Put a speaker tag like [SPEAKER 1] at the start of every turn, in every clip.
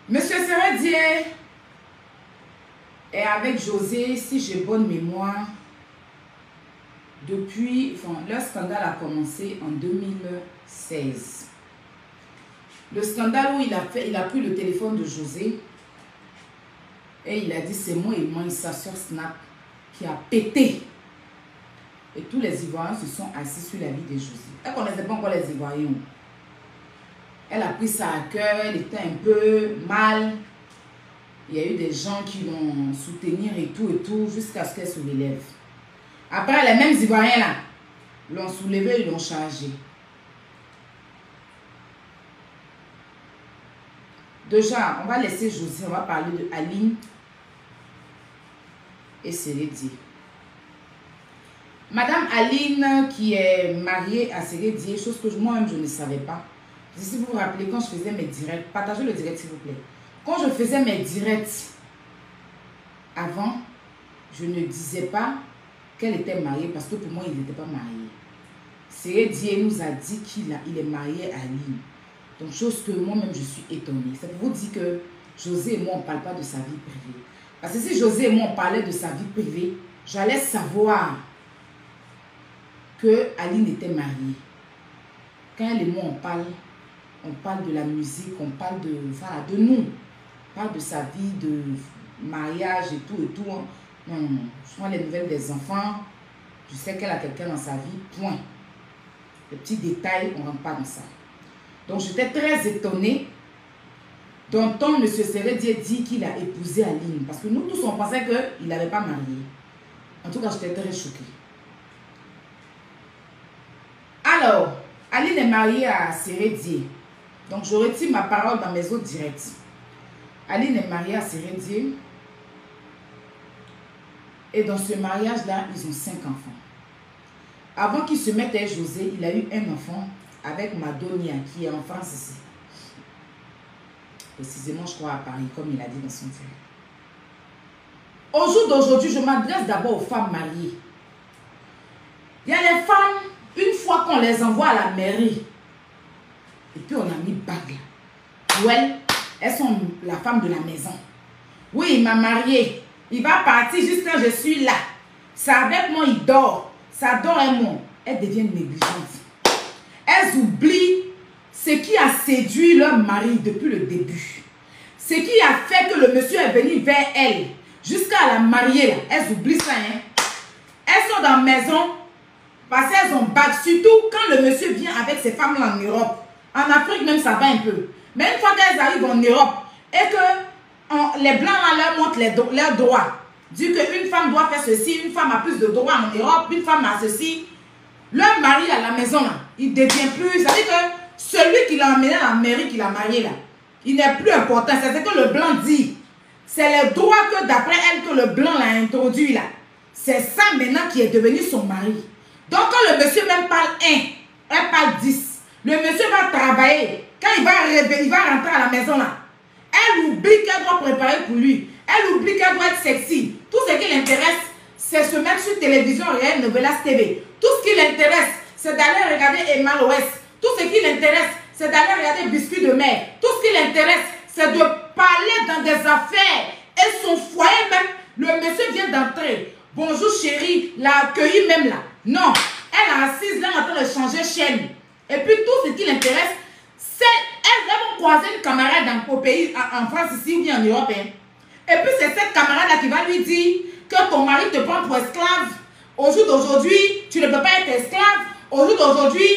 [SPEAKER 1] Monsieur Seredier est avec José, si j'ai bonne mémoire, depuis, enfin, leur scandale a commencé en 2016. Le scandale où il a pris le téléphone de José et il a dit c'est moi et moi et sa soeur Snap qui a pété. Et tous les Ivoiriens se sont assis sur la vie de José. Elle ne connaissait pas encore les Ivoiriens. Elle a pris ça à cœur, elle était un peu mal. Il y a eu des gens qui l'ont soutenir et tout, jusqu'à ce qu'elle se relève. Après, les mêmes Ivoiriens là, l'ont soulevé et l'ont chargé. Déjà, on va laisser José, on va parler de Aline et Seredier. Madame Aline, qui est mariée à Seredier, chose que moi-même je ne savais pas. Si vous vous rappelez, quand je faisais mes directs, partagez le direct s'il vous plaît. Quand je faisais mes directs avant, je ne disais pas qu'elle était mariée parce que pour moi, il n'était pas marié. Seredier nous a dit qu'il est marié à Aline. Donc, chose que moi-même, je suis étonnée. C'est pour vous dire que José et moi, on ne parle pas de sa vie privée. Parce que si José et moi, on parlait de sa vie privée, j'allais savoir que Aline était mariée. Quand elle et moi, on parle de la musique, on parle de, voilà, de nous. On parle de sa vie, de mariage et tout. Non, non. Je prends les nouvelles des enfants. Je sais qu'elle a quelqu'un dans sa vie, point. Les petits détails, on ne rentre pas dans ça. Donc, j'étais très étonnée d'entendre M. Seredier dire qu'il a épousé Aline. Parce que nous tous, on pensait qu'il n'avait pas marié. En tout cas, j'étais très choquée. Alors, Aline est mariée à Seredier. Donc, je retire ma parole dans mes autres directs. Aline est mariée à Seredier. Et dans ce mariage-là, ils ont 5 enfants. Avant qu'il se mette avec José, il a eu un enfant avec Madonia, qui est en France ici. Précisément, je crois, à Paris, comme il a dit dans son direct. Au jour d'aujourd'hui, je m'adresse d'abord aux femmes mariées. Il y a les femmes, une fois qu'on les envoie à la mairie, et puis on a mis bague. Ouais, elles sont la femme de la maison. Oui, il m'a mariée. Il va partir juste quand je suis là. C'est avec moi, il dort. Ça dort un mois. Elles deviennent négligentes. Elles oublient ce qui a séduit leur mari depuis le début. Ce qui a fait que le monsieur est venu vers elle. Jusqu'à la marier. Là. Elles oublient ça. Hein? Elles sont dans la maison. Parce qu'elles ont bague. Surtout quand le monsieur vient avec ses femmes-là en Europe. En Afrique même, ça va un peu. Mais une fois qu'elles arrivent en Europe et que les Blancs là, leur montrent leurs droits. Dit qu'une femme doit faire ceci, une femme a plus de droits en Europe, une femme a ceci. Leur mari à la maison, là, il devient plus... Ça veut dire que celui qui l'a emmené à la mairie, qui l'a marié, là, il n'est plus important. C'est ce que le blanc dit. C'est le droit que d'après elle, que le blanc l'a introduit, là. C'est ça maintenant qui est devenu son mari. Donc quand le monsieur même parle 1, elle parle 10. Le monsieur va travailler. Quand il va rentrer à la maison, là, elle oublie qu'elle doit préparer pour lui. Elle oublie qu'elle doit être sexy. Tout ce qui l'intéresse, c'est se mettre sur télévision, regarder Novelas TV. Tout ce qui l'intéresse, c'est d'aller regarder Emma l'Ouest. Tout ce qui l'intéresse, c'est d'aller regarder Biscuit de mer. Tout ce qui l'intéresse, c'est de parler dans des affaires. Et son foyer même, le monsieur vient d'entrer. Bonjour chérie, l'a accueilli même là. Non, elle est assise là en train de changer chaîne. Et puis tout ce qui l'intéresse, c'est... Elles vont croiser une camarade au pays, en France ici ou bien en Europe. Hein. Et puis c'est cette camarade-là qui va lui dire que ton mari te prend pour esclave. Au jour d'aujourd'hui, tu ne peux pas être esclave. Au jour d'aujourd'hui,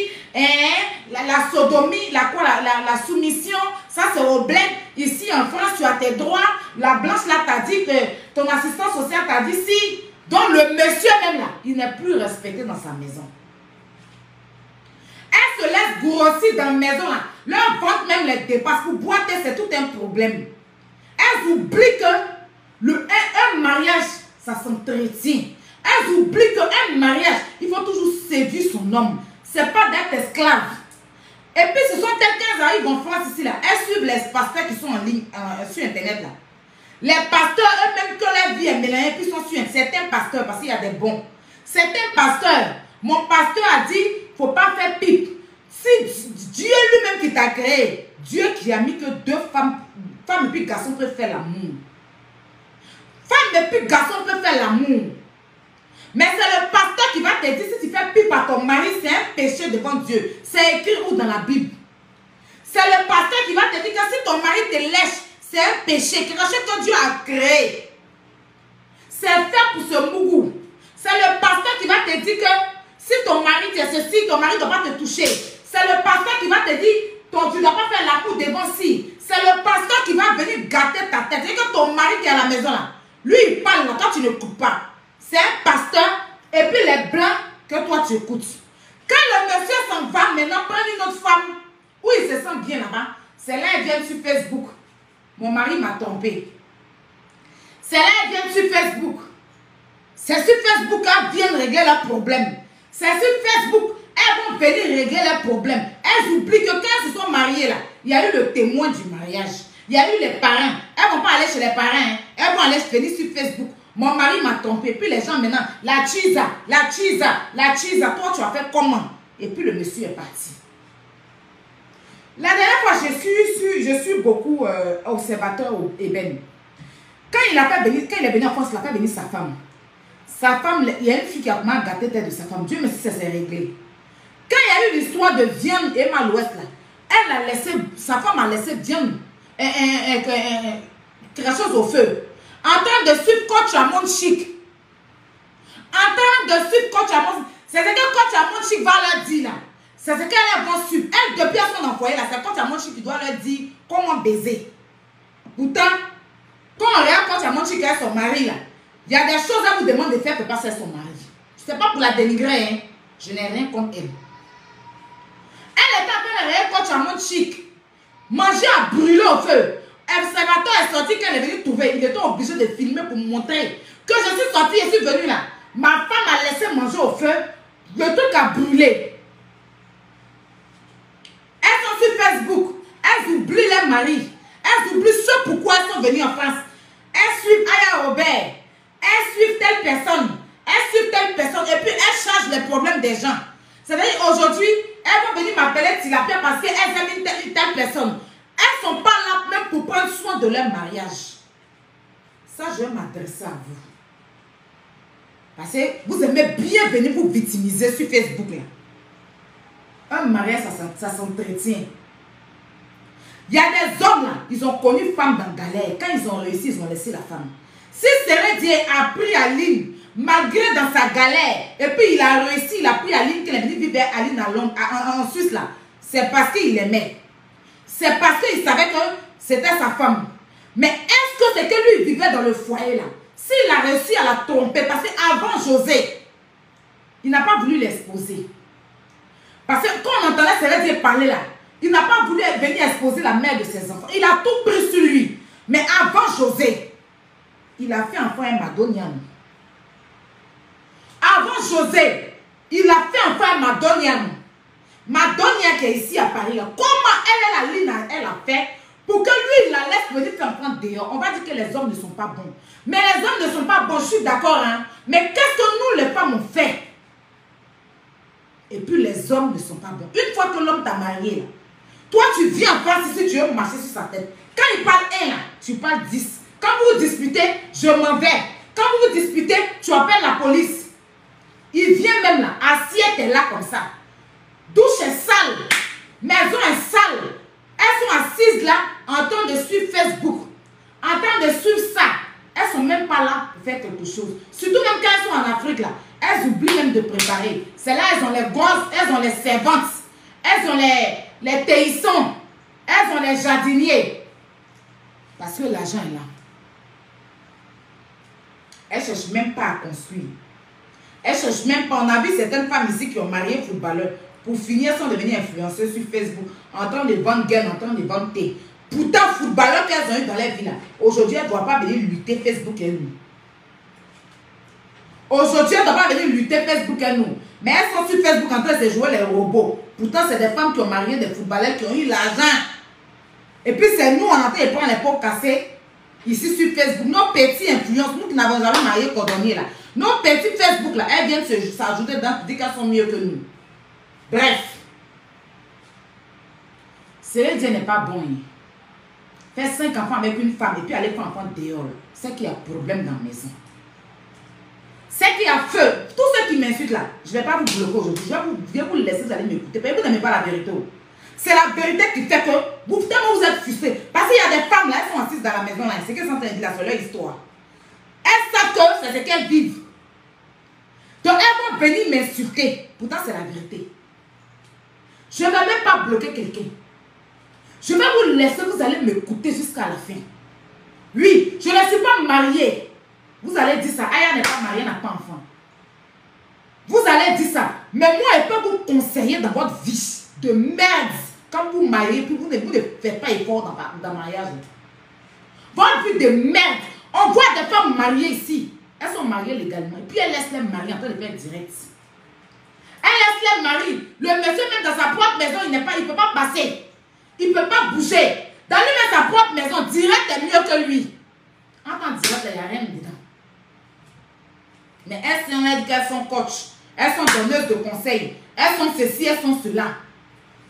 [SPEAKER 1] la sodomie, la soumission, ça c'est au bled. Ici en France, tu as tes droits. La blanche là t'a dit que ton assistant social t'a dit si. Donc le monsieur même là, il n'est plus respecté dans sa maison. Elles se laissent grossir dans la maison là. Leur ventre même les dépasse. Pour boiter, c'est tout un problème. Elles oublient que un mariage, ça s'entretient. Elles oublient qu'un mariage, il faut toujours séduire son homme. C'est pas d'être esclave. Et puis ce sont elles qui arrivent en France ici là. Elles suivent les pasteurs qui sont en ligne, sur internet là. Les pasteurs eux-mêmes que leur vie est mélangée, puis sont sur certains pasteurs, parce qu'il y a des bons. Certains pasteurs, mon pasteur a dit, il ne faut pas faire pipe. Si Dieu lui-même qui t'a créé, Dieu qui a mis que 2 femmes femme et puis garçon peuvent faire l'amour. Femme et puis garçon peuvent faire l'amour. Mais c'est le pasteur qui va te dire si tu fais pipe à ton mari, c'est un péché devant Dieu. C'est écrit où dans la Bible? C'est le pasteur qui va te dire que si ton mari te lèche, c'est un péché, quelque chose que Dieu a créé. C'est fait pour ce mougou. C'est le pasteur qui va te dire que si ton mari te ceci, ton mari ne doit pas te toucher. C'est le pasteur qui va te dire tu ne dois pas faire la cour devant si. C'est le pasteur qui va venir gâter ta tête. C'est que ton mari qui est à la maison là, lui il parle là, toi tu ne coupes pas. C'est un pasteur et puis les blancs que toi tu écoutes. Quand le monsieur s'en va maintenant prendre une autre femme où il se sent bien là-bas, c'est là il vient sur Facebook. Mon mari m'a trompé. C'est là il vient sur Facebook. C'est sur Facebook qu'elles viennent régler leurs problèmes. C'est sur Facebook elles vont venir régler leurs problèmes. Elles oublient que quand elles se sont mariées là, il y a eu le témoin du mariage. Il y a eu les parents. Elles ne vont pas aller chez les parents. Hein. Elles vont aller venir sur Facebook. Mon mari m'a trompé. Puis les gens maintenant, la chisa. Toi, tu as fait comment? Et puis le monsieur est parti. La dernière fois, je suis beaucoup observateur au Eben. Quand il est venu en France, il a fait venir sa femme. Sa femme, il y a une fille qui a vraiment gâté tête de sa femme. Dieu merci, ça s'est réglé. Quand il y a eu l'histoire de viande et Malouest là, elle a laissé, sa femme a laissé viande, quelque chose au feu. En train de suivre Coach Amon Chic. En train de suivre Coach Amon Chic. C'est ce que Coach Amon Chic va leur dire là. C'est ce qu'elle va suivre. Elle, depuis son envoyé là, c'est Coach Amon Chic qui doit leur dire comment baiser. Pourtant, quand on regarde Coach Amon Chic et son mari là, il y a des choses à vous demander de faire que pas c'est son mari. Ce n'est pas pour la dénigrer, hein. Je n'ai rien contre elle. Elle était en train de regarder Coach Amon Chic. Manger à brûler au feu. Observateur est sorti quand elle est venue trouver. Il était obligé de filmer pour me montrer que je suis sortie et suis venue là. Ma femme a laissé manger au feu. Le truc a brûlé. Elles sont sur Facebook. Elles oublient leur mari. Elles oublient ce pourquoi elles sont venues en France. Elles suivent Aya Robert. Elles suivent telle personne. Elles suivent telle personne. Et puis elles chargent les problèmes des gens. C'est-à-dire aujourd'hui, elles vont venir m'appeler Tilapia parce qu'elles aiment une telle personne. Elles ne sont pas là même pour prendre soin de leur mariage. Ça, je vais m'adresser à vous. Parce que vous aimez bien venir vous victimiser sur Facebook. Là. Un mariage, ça s'entretient. Il y a des hommes là, ils ont connu une femme dans la galère. Quand ils ont réussi, ils ont laissé la femme. Si Dieu a pris Aline, malgré dans sa galère, et puis il a réussi, il a pris Aline, qu'il est venu vivre Aline en Suisse là, c'est parce qu'il l'aimait. C'est parce qu'il savait que c'était sa femme. Mais est-ce que c'est que lui vivait dans le foyer là? S'il a réussi à la tromper, parce qu'avant José, il n'a pas voulu l'exposer. Parce que quand on entendait Céleste parler là, il n'a pas voulu venir exposer la mère de ses enfants. Il a tout pris sur lui. Mais avant José, il a fait enfant un Madonian. Avant José, il a fait enfant un Madonian. Madonian qui est ici à Paris. Là. Comment elle a fait pour que lui, il la laisse venir faire enfant dehors? On va dire que les hommes ne sont pas bons. Mais les hommes ne sont pas bons, je suis d'accord. Hein? Mais qu'est-ce que nous, les femmes, on fait? Et puis les hommes ne sont pas bons. Une fois que l'homme t'a marié, là, toi, tu viens en France ici, tu veux marcher sur sa tête. Quand il parle 1, là, tu parles 10. Quand vous vous disputez, je m'en vais. Quand vous vous disputez, tu appelles la police. Il vient même là, assiette est là comme ça. Douche est sale. Maison est sale. Elles sont assises là, en train de suivre Facebook. En train de suivre ça. Elles sont même pas là pour faire quelque chose. Surtout même quand elles sont en Afrique là. Elles oublient même de préparer. C'est là, elles ont les grosses, elles ont les servantes. Elles ont les théissons. Elles ont les jardiniers. Parce que l'argent est là. Elles ne cherchent même pas à construire. Elles ne cherchent même pas. On a vu certaines femmes ici qui ont marié footballeurs. Pour finir, elles sont devenues influenceuses sur Facebook. En train de vendre gain, en train de vendre thé. Pourtant, footballeurs qu'elles ont eu dans leur vie là. Aujourd'hui, elles ne doivent pas venir lutter Facebook et nous. Aujourd'hui, elles ne doivent pas venir lutter Facebook et nous. Mais elles sont sur Facebook en train de jouer les robots. Pourtant, c'est des femmes qui ont marié des footballeurs qui ont eu l'argent. Et puis, c'est nous, on est en train de prendre les pots cassés ici sur Facebook. Nos petits influences, nous qui n'avons jamais marié cordonnier là. Nos petits Facebook là, elles viennent s'ajouter dedans pour dire qu'elles sont mieux que nous. Bref. Céleste Dieu n'est pas bon. faire 5 enfants avec une femme et puis aller faire enfant dehors, c'est qu'il y a problème dans la maison. C'est qu'il y a feu. Tous ceux qui m'insultent là, je ne vais pas vous bloquer aujourd'hui. Je vais vous laisser, vous allez m'écouter. Vous n'aimez pas la vérité. C'est la vérité qui fait que vous, tellement vous êtes frustrés. Parce qu'il y a des femmes là, elles sont assises dans la maison là. C'est qu'elles sont en train de dire sur leur histoire. Elles savent que c'est ce qu'elles vivent. Donc elles vont venir m'insulter. Pourtant c'est la vérité. Je ne vais même pas bloquer quelqu'un. Je vais vous laisser, vous allez m'écouter jusqu'à la fin. Oui, je ne suis pas mariée. Vous allez dire ça. Aya n'est pas mariée, n'a pas enfant. Vous allez dire ça. Mais moi, je peux vous conseiller dans votre vie de merde. Quand vous mariez, puis vous ne faites pas effort dans le mariage. Votre vie de merde. On voit des femmes mariées ici. Elles sont mariées légalement. Et puis elles laissent les maris en train de faire direct. Elles laissent les maris. Le monsieur même dans sa propre maison, il ne peut pas passer. Il ne peut pas bouger. Dans lui-même sa propre maison, direct est mieux que lui. En tant que direct, il n'y a rien dedans. Mais elles sont coach, elles sont donneuses de conseils, elles sont ceci, elles sont cela.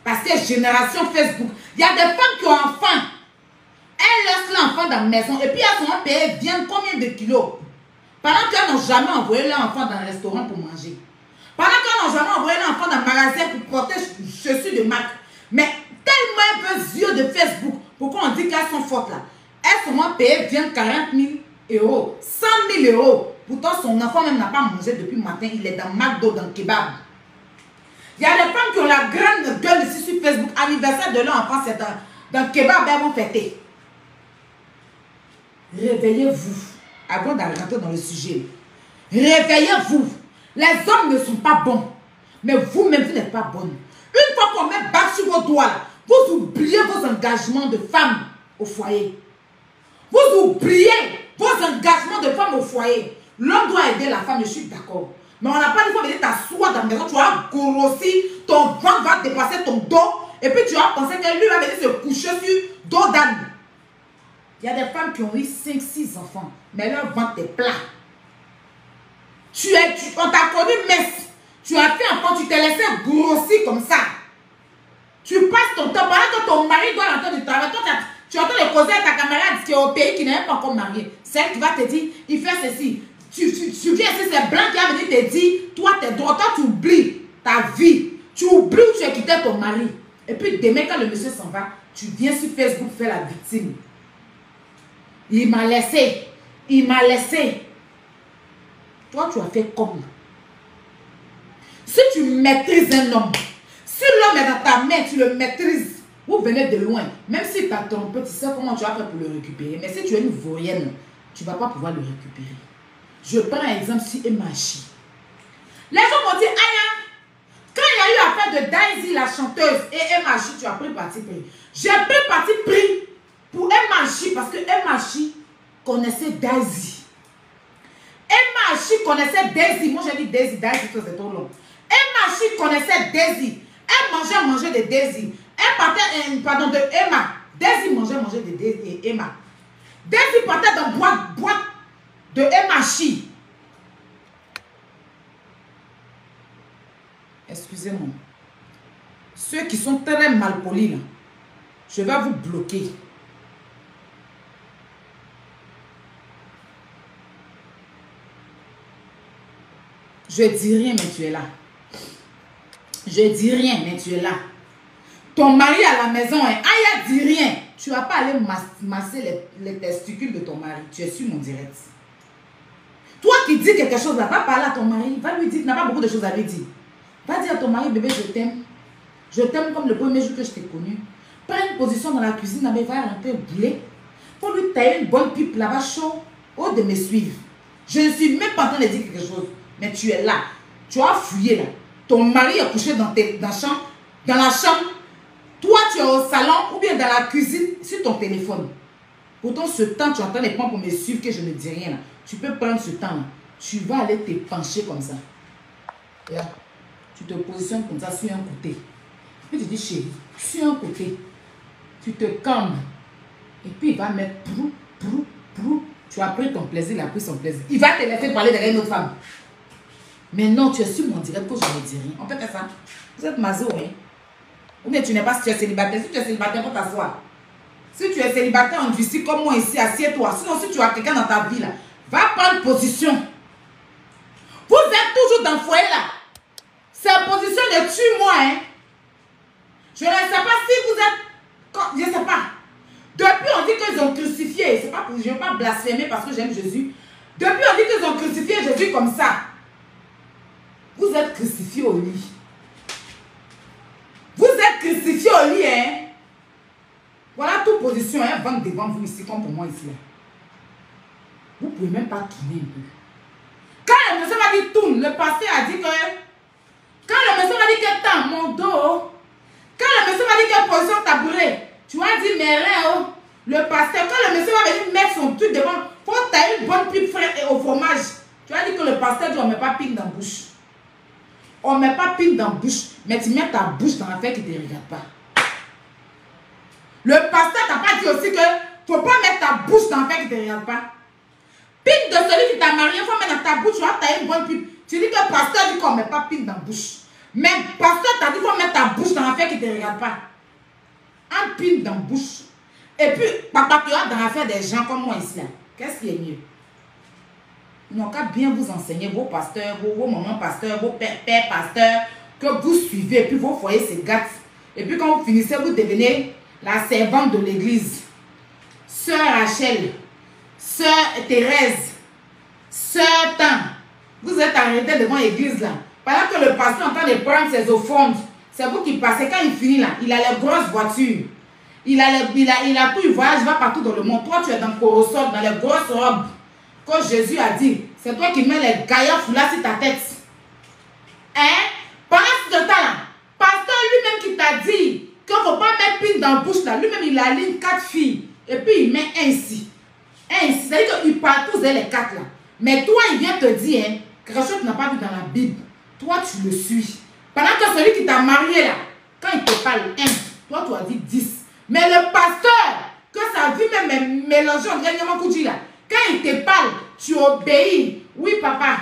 [SPEAKER 1] Parce que génération Facebook, il y a des femmes qui ont enfants. Elles laissent l'enfant dans la maison et puis elles sont payées viennent combien de kilos. Pendant qu'elles n'ont jamais envoyé leur enfant dans le restaurant pour manger. Pendant qu'elles n'ont jamais envoyé leur enfant dans le magasin pour porter chaussures de marque. Mais tellement elles veulent yeux de Facebook, pourquoi on dit qu'elles sont fortes là? Elles sont payées viennent 40 000 €, 100 000 €. Pourtant, son enfant même n'a pas mangé depuis le matin. Il est dans McDo, dans le kebab. Il y a des femmes qui ont la grande gueule ici sur Facebook. Anniversaire de leur enfant, c'est dans le kebab, elles vont fêter. Réveillez-vous. Avant d'entrer dans le sujet. Réveillez-vous. Les hommes ne sont pas bons. Mais vous-même, vous n'êtes pas bonne. Une fois qu'on met bac sur vos doigts, là, vous oubliez vos engagements de femmes au foyer. Vous oubliez vos engagements de femmes au foyer. L'homme doit aider la femme, je suis d'accord. Mais on n'a pas dit qu'il faut venir t'asseoir dans la maison, tu vas grossir, ton ventre va dépasser ton dos, et puis tu vas penser que lui va venir se coucher sur dos d'âne. Il y a des femmes qui ont eu 5-6 enfants, mais leur ventre est plat. On t'a connu mince, tu as fait enfant, tu t'es laissé grossir comme ça. Tu passes ton temps, pendant que ton mari doit rentrer du travail, toi, tu es en train de causer à ta camarade qui est au pays, qui n'est pas encore marié. C'est elle qui va te dire, il fait ceci. Tu viens ici, c'est blanc qui va venir te dire, toi, t'es droit, toi, tu oublies ta vie. Tu oublies où tu as quitté ton mari. Et puis, demain, quand le monsieur s'en va, tu viens sur Facebook faire la victime. Il m'a laissé. Il m'a laissé. Toi, tu as fait comme. Si tu maîtrises un homme, si l'homme est dans ta main, tu le maîtrises, vous venez de loin. Même si tu as trompé, tu sais comment tu vas faire pour le récupérer. Mais si tu es une vaurienne, tu ne vas pas pouvoir le récupérer. Je prends un exemple sur Emachi. Les gens m'ont dit, Aya, quand il y a eu affaire de Daisy, la chanteuse, et Emachi, tu as pris parti pris. J'ai pris parti pris pour Emachi parce que Emachi connaissait Daisy. Emachi connaissait Daisy. Moi, j'ai dit Daisy, c'est trop long. Emachi connaissait Daisy. Elle mangeait de Daisy. Elle partait, pardon, de Emma. Daisy mangeait de Daisy et Emma. Daisy partait dans boîte de Emachi. Excusez-moi. Ceux qui sont très mal polis, là, je vais vous bloquer. Je dis rien, mais tu es là. Je dis rien, mais tu es là. Ton mari à la maison, hein, Aya dit rien. Tu ne vas pas aller masser les testicules de ton mari. Tu es sur mon direct. Toi qui dis quelque chose, là, va parler à ton mari. Va lui dire, tu n'as pas beaucoup de choses à lui dire. Va dire à ton mari, bébé, je t'aime. Je t'aime comme le premier jour que je t'ai connu. Prends une position dans la cuisine, mais va rentrer bouler. Pour lui tailler une bonne pipe là-bas chaud. Au de me suivre. Je ne suis même pas en train de dire quelque chose. Mais tu es là. Tu as fouillé là. Ton mari est couché dans la chambre. Toi, tu es au salon ou bien dans la cuisine sur ton téléphone. Pourtant, ce temps, tu es en train de prendre pour me suivre que je ne dis rien là. Tu peux prendre ce temps là. Tu vas aller te pencher comme ça. Là. Tu te positionnes comme ça sur un côté. Puis tu dis, chérie, sur un côté. Tu te calmes. Et puis il va mettre prou. Tu as pris ton plaisir, il a pris son plaisir. Il va te laisser parler derrière une autre femme. Mais non, tu es sur mon direct que je ne dis rien. On peut faire ça. Vous êtes mazo, hein? Ou bien tu n'es pas, si tu es célibataire. Si tu es célibataire, faut t'asseoir. Si tu es célibataire en ici comme moi ici, assieds-toi. Sinon, si tu as quelqu'un dans ta vie là, va prendre position. Vous êtes toujours dans le foyer là. Cette position de tue-moi, hein. Je ne sais pas si vous êtes... Je ne sais pas. Depuis, on dit qu'ils ont crucifié. C'est pas pour... Je ne veux pas blasphémer parce que j'aime Jésus. Depuis, on dit qu'ils ont crucifié Jésus comme ça. Vous êtes crucifié au lit. Vous êtes crucifié au lit, hein. Voilà toute position, hein. Vente devant vous ici, comme pour moi ici. Là. Vous ne pouvez même pas tourner un peu. Quand le monsieur m'a dit tourne, le pasteur a dit que... Quand le monsieur m'a dit que tends mon dos... Quand le monsieur m'a dit que position tabouret, tu as dit mais rien, oh. Le pasteur, quand le monsieur m'a dit mettre son truc devant, faut que tu aies une bonne pipe fraîche et au fromage. Tu as dit que le pasteur dit on ne met pas pipe dans la bouche. On ne met pas pipe dans la bouche, mais tu mets ta bouche dans l'affaire qui ne te regarde pas. Le pasteur t'a pas dit aussi que tu ne faut pas mettre ta bouche dans l'affaire qui ne te regarde pas. Pipe de celui qui t'a marié, il faut mettre dans ta bouche, tu vas tailler une bonne pipe. Tu dis que le pasteur dit qu'on ne met pas pipe dans la bouche. Mais le pasteur t'a dit qu'il faut mettre ta bouche dans l'affaire qui ne te regarde pas. Un pin dans la bouche. Et puis, papa, tu as dans l'affaire des gens comme moi ici. Qu'est-ce qui est mieux? Ils n'ont qu'à bien vous enseigner, vos pasteurs, vos mamans pasteurs, vos pères pasteurs, que vous suivez, et puis vos foyers se gâtent. Et puis quand vous finissez, vous devenez la servante de l'église. Sœur Rachel, Sœur Thérèse, Sœur Tan. Vous êtes arrêtés devant l'église là. Pendant que le pasteur est en train de prendre ses offrandes, c'est vous qui passez. Quand il finit là, il a les grosses voitures. Il a tout, il voyage, il va partout dans le monde. Toi, tu es dans le corosol, dans les grosses robes. Quand Jésus a dit, c'est toi qui mets les gaillards foulards sur ta tête. Hein? Pendant ce temps-là, pasteur lui-même qui t'a dit qu'il ne faut pas mettre pine dans la bouche là, lui-même il aligne 4 filles. Et puis il met un ici. Un ici. C'est-à-dire qu'il parle tous les 4 là. Mais toi, il vient te dire, hein, quelque chose que tu n'as pas vu dans la Bible. Toi, tu le suis. Pendant que celui qui t'a marié là, quand il te parle 1, toi, tu as dit 10. Mais le pasteur, que sa vie même est mélangée en dernièrement coup là, quand il te parle, tu obéis. Oui, papa,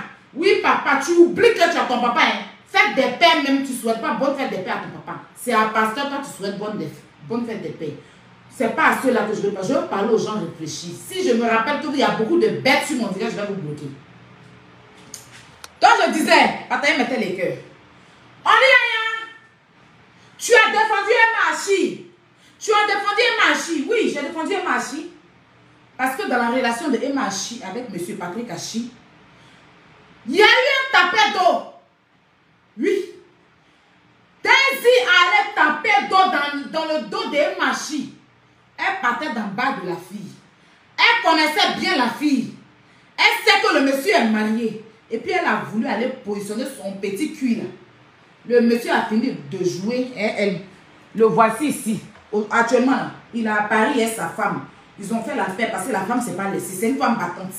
[SPEAKER 1] tu oublies que tu as ton papa. Hein. Fête des pères même, tu ne souhaites pas bonne fête des pères à ton papa. C'est à pasteur, toi, tu souhaites bonne fête des pères. Ce n'est pas à ceux-là que je veux parler. Je veux parler aux gens réfléchis. Si je me rappelle qu'il y a beaucoup de bêtes sur mon visage, je vais vous bloquer. Donc je disais, Pataï mettait les cœurs. On dit rien. Tu as défendu un marchi. Tu as défendu un marchi. Oui, j'ai défendu un marchi. Parce que dans la relation de Emachi avec M. Patrick Hachi, il y a eu un tapet d'eau. Oui. Daisy allait taper d'eau dans le dos de Emachi. Elle partait d'en bas de la fille. Elle connaissait bien la fille. Elle sait que le monsieur est marié. Et puis elle a voulu aller positionner son petit cul là. Le monsieur a fini de jouer. Le voici ici. Actuellement, là, il a à Paris et sa femme. Ils ont fait l'affaire parce que la femme, c'est pas laissée. C'est une femme battante.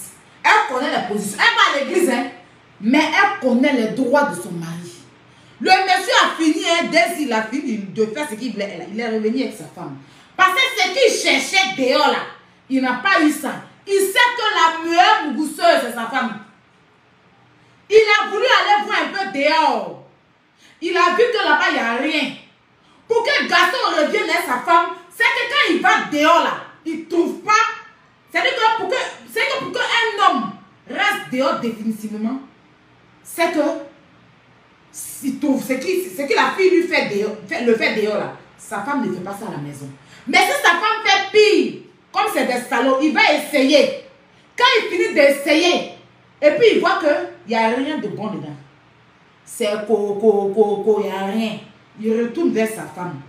[SPEAKER 1] Elle connaît les positions. Elle va à l'église, hein, mais elle connaît les droits de son mari. Le monsieur a fini, hein, dès qu'il a fini de faire ce qu'il voulait, il est revenu avec sa femme. Parce que ce qu'il cherchait dehors, là, il n'a pas eu ça. Il sait que la meilleure mousseuse, c'est sa femme. Il a voulu aller voir un peu dehors. Il a vu que là-bas, il n'y a rien. Pour que le garçon revienne à sa femme, c'est que quand il va dehors, là, il ne trouve pas. C'est-à-dire que pour qu'un homme reste dehors définitivement, c'est que s'il trouve ce que la fille lui fait dehors, là, sa femme ne fait pas ça à la maison. Mais si sa femme fait pire, comme c'est des salauds, il va essayer. Quand il finit d'essayer, et puis il voit qu'il n'y a rien de bon dedans. C'est il n'y a rien. Il retourne vers sa femme.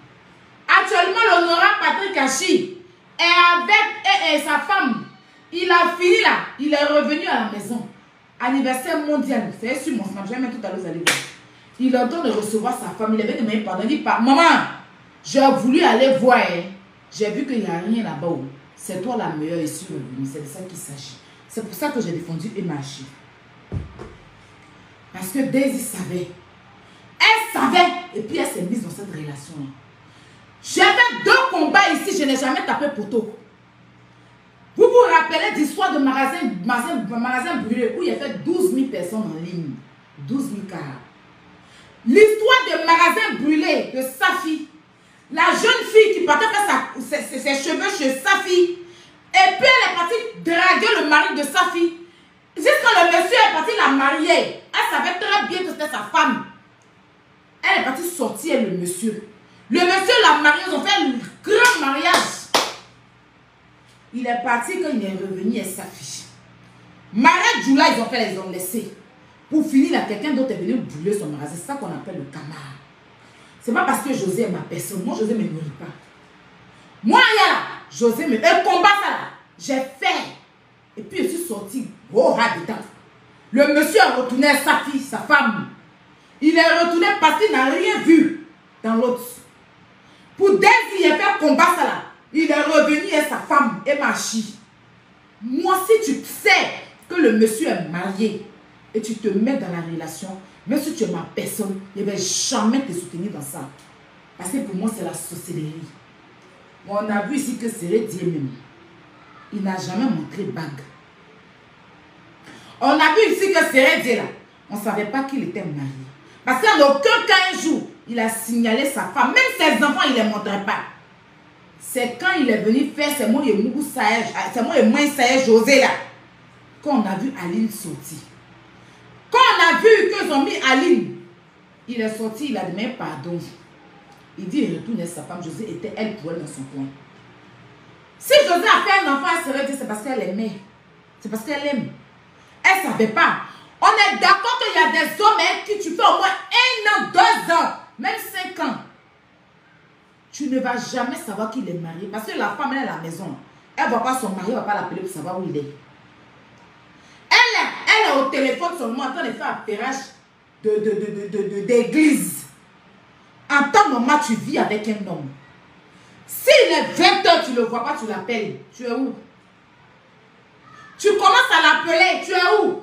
[SPEAKER 1] Actuellement, l'honorable Patrick Hachi est avec sa femme. Il a fini là. Il est revenu à la maison. Anniversaire mondial. C'est sur mon snap. Je vais mettre tout à l'heure, vous allez voir. Il est en train de recevoir sa femme. Il avait demandé pardon. Il dit, maman, j'ai voulu aller voir. J'ai vu qu'il n'y a rien là-bas. C'est toi la meilleure ici revenue. C'est de ça qu'il s'agit. C'est pour ça que j'ai défendu Emachi. Parce que Daisy savait. Elle savait. Et puis elle s'est mise dans cette relation-là. J'ai fait 2 combats ici. Je n'ai jamais tapé poteau. Vous vous rappelez d'histoire de magasin brûlé où il y a fait 12 000 personnes en ligne. 12 000 cas. L'histoire de magasin brûlé de Safi. La jeune fille qui partait faire ses cheveux chez sa fille. Et puis elle est partie draguer le mari de sa fille. Jusqu'à le monsieur est parti la marier. Elle savait très bien que c'était sa femme. Elle est partie sortir le monsieur. Le monsieur l'a marié, ils ont fait un grand mariage. Il est parti quand il est revenu et sa fille. Marie Djoula, ils ont laissé. Pour finir, là, quelqu'un d'autre est venu brûler son magasin. C'est ça qu'on appelle le camar. C'est pas parce que José est ma personne. Moi, José ne me nourrit pas. Moi, là, José me... Un combat, ça, là. J'ai fait. Et puis, je suis sorti. Oh, habitant. Le monsieur a retourné à sa fille, sa femme. Il est retourné parce qu'il n'a rien vu dans l'autre. Pour dès qu'il a fait un combat, ça, là, il est revenu à sa femme et m'a chi. Moi, si tu sais que le monsieur est marié et tu te mets dans la relation, même si tu es ma personne, je ne vais jamais te soutenir dans ça. Parce que pour moi, c'est la sorcellerie. On a vu ici que c'est Dieu même. Il n'a jamais montré bague. On a vu ici que c'est Dieu là. On ne savait pas qu'il était marié. Parce qu'en aucun cas un jour, il a signalé sa femme. Même ses enfants, il ne les montrait pas. C'est quand il est venu faire ses mots et Mougou Saëj, c'est moi et moi Saëj José là. Quand on a vu Aline sortir. Quand on a vu qu'ils ont mis Aline, il est sorti, il a demandé pardon. Il dit il retourne à sa femme. José était elle pour elle dans son coin. Si José a fait un enfant, elle serait dit c'est parce qu'elle aimait. C'est parce qu'elle aime. Elle ne savait pas. On est d'accord qu'il y a des hommes avec qui tu fais au moins 1 an, 2 ans, même 5 ans. Tu ne vas jamais savoir qu'il est marié. Parce que la femme, elle est à la maison. Elle ne voit pas son mari, elle ne va pas l'appeler pour savoir où il est. Elle est au téléphone seulement en train de faire appairage d'église. En temps normal, tu vis avec un homme. S'il est 20 h, tu ne le vois pas, tu l'appelles. Tu es où? Tu commences à l'appeler. Tu es où?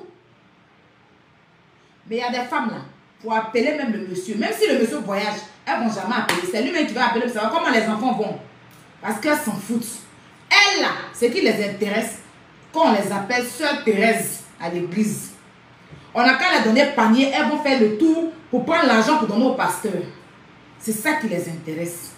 [SPEAKER 1] Mais il y a des femmes là, pour appeler même le monsieur. Même si le monsieur voyage, elles ne vont jamais appeler. C'est lui-même qui va appeler pour savoir comment les enfants vont. Parce qu'elles s'en foutent. Elles là, ce qui les intéresse, quand on les appelle Sœur Thérèse à l'église, on n'a qu'à les donner panier, elles vont faire le tour pour prendre l'argent pour donner au pasteur. C'est ça qui les intéresse.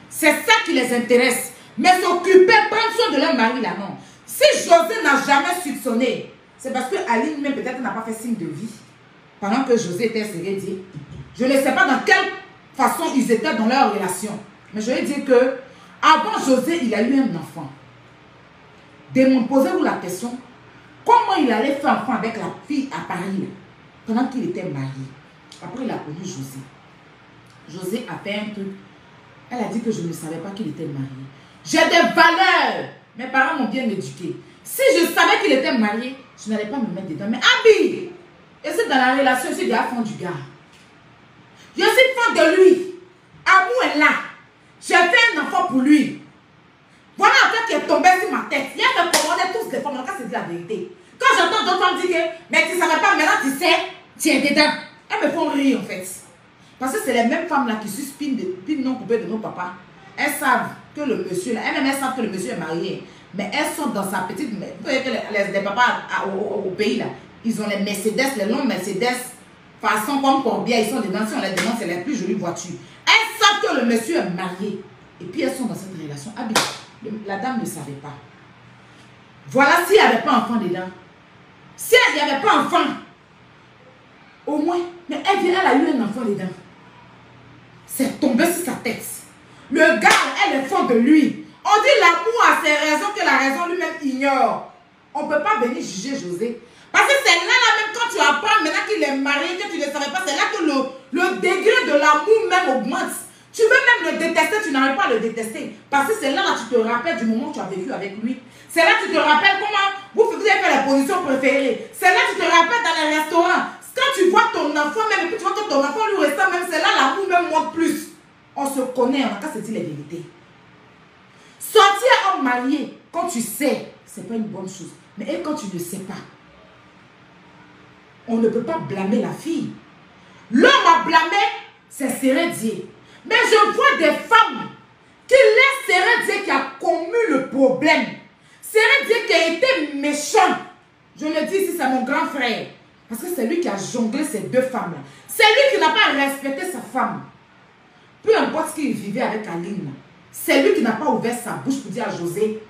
[SPEAKER 1] C'est ça qui les intéresse. Mais s'occuper, prendre soin de leur mari là, non. Si José n'a jamais soupçonné, c'est parce que Aline même peut-être n'a pas fait signe de vie. Pendant que José était sérédié. Je ne sais pas dans quelle façon ils étaient dans leur relation. Mais je vais dire que avant José, il a eu un enfant. Posez-vous la question. Comment il allait faire enfant avec la fille à Paris pendant qu'il était marié? Après, il a connu José. José a fait un truc. Elle a dit que je ne savais pas qu'il était marié. J'ai des valeurs. Mes parents m'ont bien éduqué. Si je savais qu'il était marié, je n'allais pas me mettre dedans. Mais Abi, et c'est dans la relation, je suis déjà fan du gars. Je suis fan de lui. Amour est là. J'ai fait un enfant pour lui. Voilà un truc qui est tombé sur ma tête. Il y a fait commander tous les femmes. C'est dit la vérité. Quand j'entends d'autres femmes dire que, mais tu ne savais pas, maintenant tu sais, tu es dedans. Elles me font rire en fait. Parce que c'est les mêmes femmes là qui suspinent des non coupés de nos papas. Elles savent que le monsieur là, elles savent que le monsieur est marié. Mais elles sont dans sa petite... Vous voyez que les papas au pays là, ils ont les Mercedes, les longs Mercedes, façon comme Corbière, ils sont dedans. Si on les demande, c'est les plus jolies voitures. Elles savent que le monsieur est marié. Et puis elles sont dans cette relation. Ah bien, la dame ne savait pas. Voilà s'il n'y avait pas enfant dedans. Si il n'y avait pas enfant, au moins, mais elle a eu un enfant dedans. C'est tombé sur sa tête. Le gars, elle est fond de lui. On dit l'amour a ses raisons que la raison lui-même ignore. On ne peut pas venir juger José. Parce que c'est là même quand tu apprends maintenant qu'il est marié, que tu ne savais pas, c'est là que le degré de l'amour même augmente. Tu veux même le détester, tu n'arrives pas à le détester. Parce que c'est là tu te rappelles du moment où tu as vécu avec lui. C'est là que tu te rappelles comment vous avez fait la position préférée. C'est là que tu te rappelles dans les restaurants. Quand tu vois ton enfant même, et puis tu vois que ton enfant lui ressemble même, c'est là l'amour même monte plus. On se connaît, on n'a qu'à se dire les vérités. Sortir homme marié, quand tu sais, c'est pas une bonne chose. Mais et quand tu ne sais pas, on ne peut pas blâmer la fille. L'homme à blâmer, c'est Sérédier. Mais je vois des femmes qui laissent Sérédier qui a commis le problème. Sérédier qui a été méchant. Je le dis ici, c'est mon grand frère. Parce que c'est lui qui a jonglé ces deux femmes-là. C'est lui qui n'a pas respecté sa femme. Peu importe ce qu'il vivait avec Aline. C'est lui qui n'a pas ouvert sa bouche pour dire à José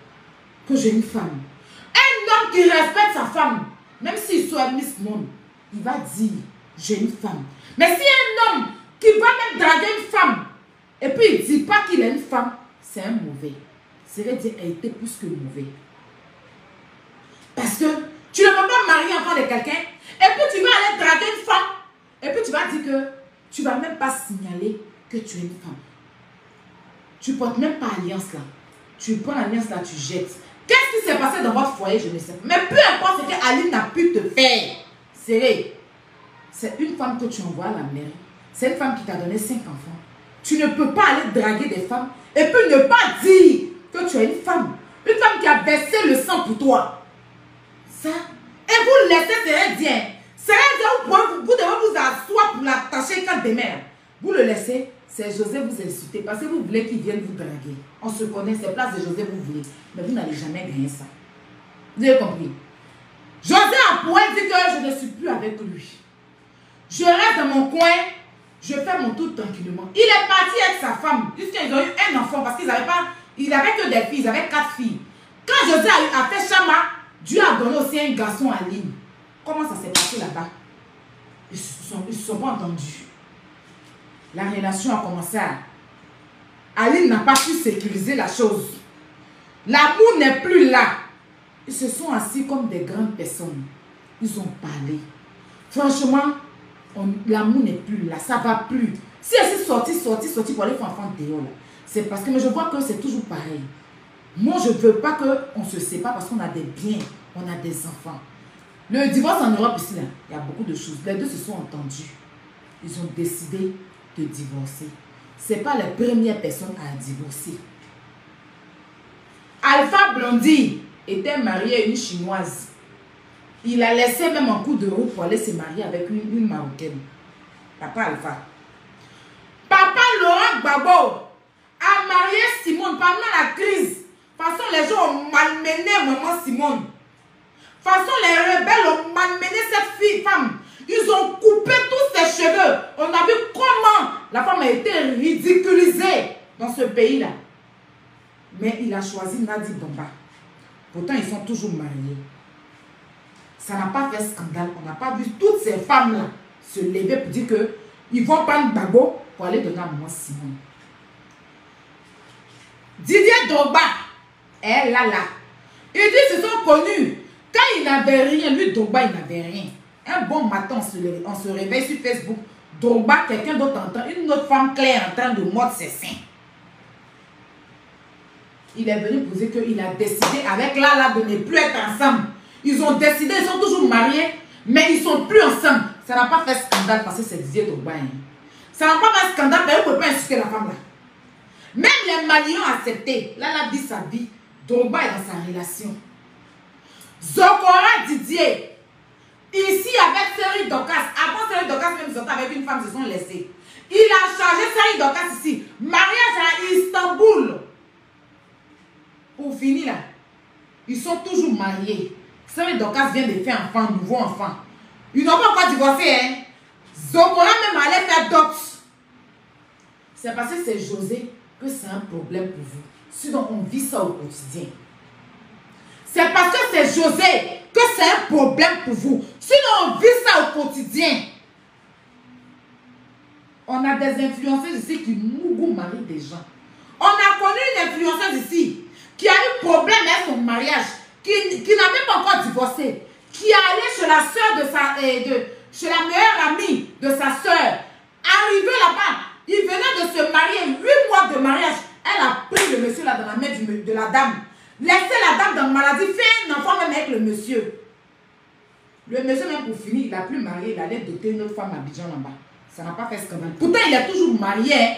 [SPEAKER 1] que j'ai une femme. Un homme qui respecte sa femme, même s'il soit Miss Monde, il va dire j'ai une femme. Mais si un homme qui va même draguer une femme et puis il ne dit pas qu'il a une femme, c'est un mauvais. C'est dire qu'elle était plus que mauvais. Parce que tu ne peux pas marier encore de quelqu'un et puis tu vas aller draguer une femme et puis tu vas dire que tu ne vas même pas signaler que tu es une femme. Tu ne portes même pas alliance là. Tu prends l'alliance là, tu jettes. Qu'est-ce qui s'est passé dans votre foyer, je ne sais pas. Mais peu importe ce qu'Aline n'a pu te faire. C'est une femme que tu envoies à la mairie. C'est une femme qui t'a donné 5 enfants. Tu ne peux pas aller draguer des femmes et puis ne pas dire que tu es une femme. Une femme qui a versé le sang pour toi. Ça. Et vous laissez Sérédien. Sérédien, vous devez vous asseoir pour l'attacher quand des mères. Vous le laissez. C'est José vous insulter parce que vous voulez qu'il vienne vous draguer. On se connaît, c'est place de José vous voulez. Mais vous n'allez jamais gagner ça. Vous avez compris? José a pour elle dit que je ne suis plus avec lui. Je reste dans mon coin, je fais mon tour tranquillement. Il est parti avec sa femme. Ils ont eu un enfant parce qu'ils n'avaient pas, ils n'avaient que des filles, ils avaient 4 filles. Quand José a fait Chama, Dieu a donné aussi un garçon à Aline. Comment ça s'est passé là-bas? Ils ne se sont pas entendus. La relation a commencé à... Aline n'a pas pu sécuriser la chose. L'amour n'est plus là. Ils se sont assis comme des grandes personnes. Ils ont parlé. Franchement, l'amour n'est plus là. Ça ne va plus. Si elle s'est sortie pour aller faire enfant dehors, c'est parce que mais je vois que c'est toujours pareil. Moi, je ne veux pas qu'on se sépare parce qu'on a des biens, on a des enfants. Le divorce en Europe ici, là, il y a beaucoup de choses. Les deux se sont entendus. Ils ont décidé de divorcer. Ce n'est pas la première personne à divorcer. Alpha Blondie était marié à une Chinoise. Il a laissé même un coup de roue pour aller se marier avec une Marocaine. Papa Alpha. Papa Laurent Gbagbo a marié Simone pendant la crise. De toute façon, les gens ont malmené maman Simone. De toute façon, les rebelles ont malmené cette femme. Ils ont coupé tous ses cheveux. On a vu comment la femme a été ridiculisée dans ce pays-là. Mais il a choisi Nadi Domba. Pourtant, ils sont toujours mariés. Ça n'a pas fait scandale. On n'a pas vu toutes ces femmes-là se lever pour dire qu'ils vont prendre Gbagbo pour aller donner à maman Simone. Didier Drogba est là. Il dit qu'ils se sont connus. Quand il n'avait rien, lui Drogba, il n'avait rien. Un bon matin, on se réveille sur Facebook. Drogba, quelqu'un d'autre entend, une autre femme claire en train de mordre ses seins. Il est venu poser qu'il a décidé avec Lala de ne plus être ensemble. Ils ont décidé, ils sont toujours mariés, mais ils ne sont plus ensemble. Ça n'a pas fait scandale parce que c'est Didier Drogba. Ça n'a pas fait scandale, mais vous ne pouvez pas insulter la femme là. Même les Maliens ont accepté. Lala dit sa vie. Drogba est dans sa relation. Zokora Didier. Ici, avec Série Docas, avant Série Docas, même ils sont avec une femme, ils se sont laissés. Il a chargé Série Docas ici. Mariage à Istanbul. Pour finir là, ils sont toujours mariés. Série Docas vient de faire enfant, nouveau enfant. Ils n'ont pas encore divorcé, hein. Zokora même allait faire dot. C'est parce que c'est José que c'est un problème pour vous. Sinon, on vit ça au quotidien. C'est parce que c'est José que c'est un problème pour vous. Sinon, on vit ça au quotidien. On a des influenceuses ici qui mougou marient des gens. On a connu une influenceuse ici qui a eu problème avec son mariage, qui n'a même pas encore divorcé, qui est allée chez la soeur de sa... chez la meilleure amie de sa soeur. Arrivé là-bas, il venait de se marier, 8 mois de mariage. Elle a pris le monsieur là dans la main de la dame. Laissez la dame dans la maladie, fait un enfant même avec le monsieur. Le monsieur même pour finir, il n'a plus marié, il allait doter une autre femme à Abidjan là-bas. Ça n'a pas fait scandale. Pourtant, il est toujours marié.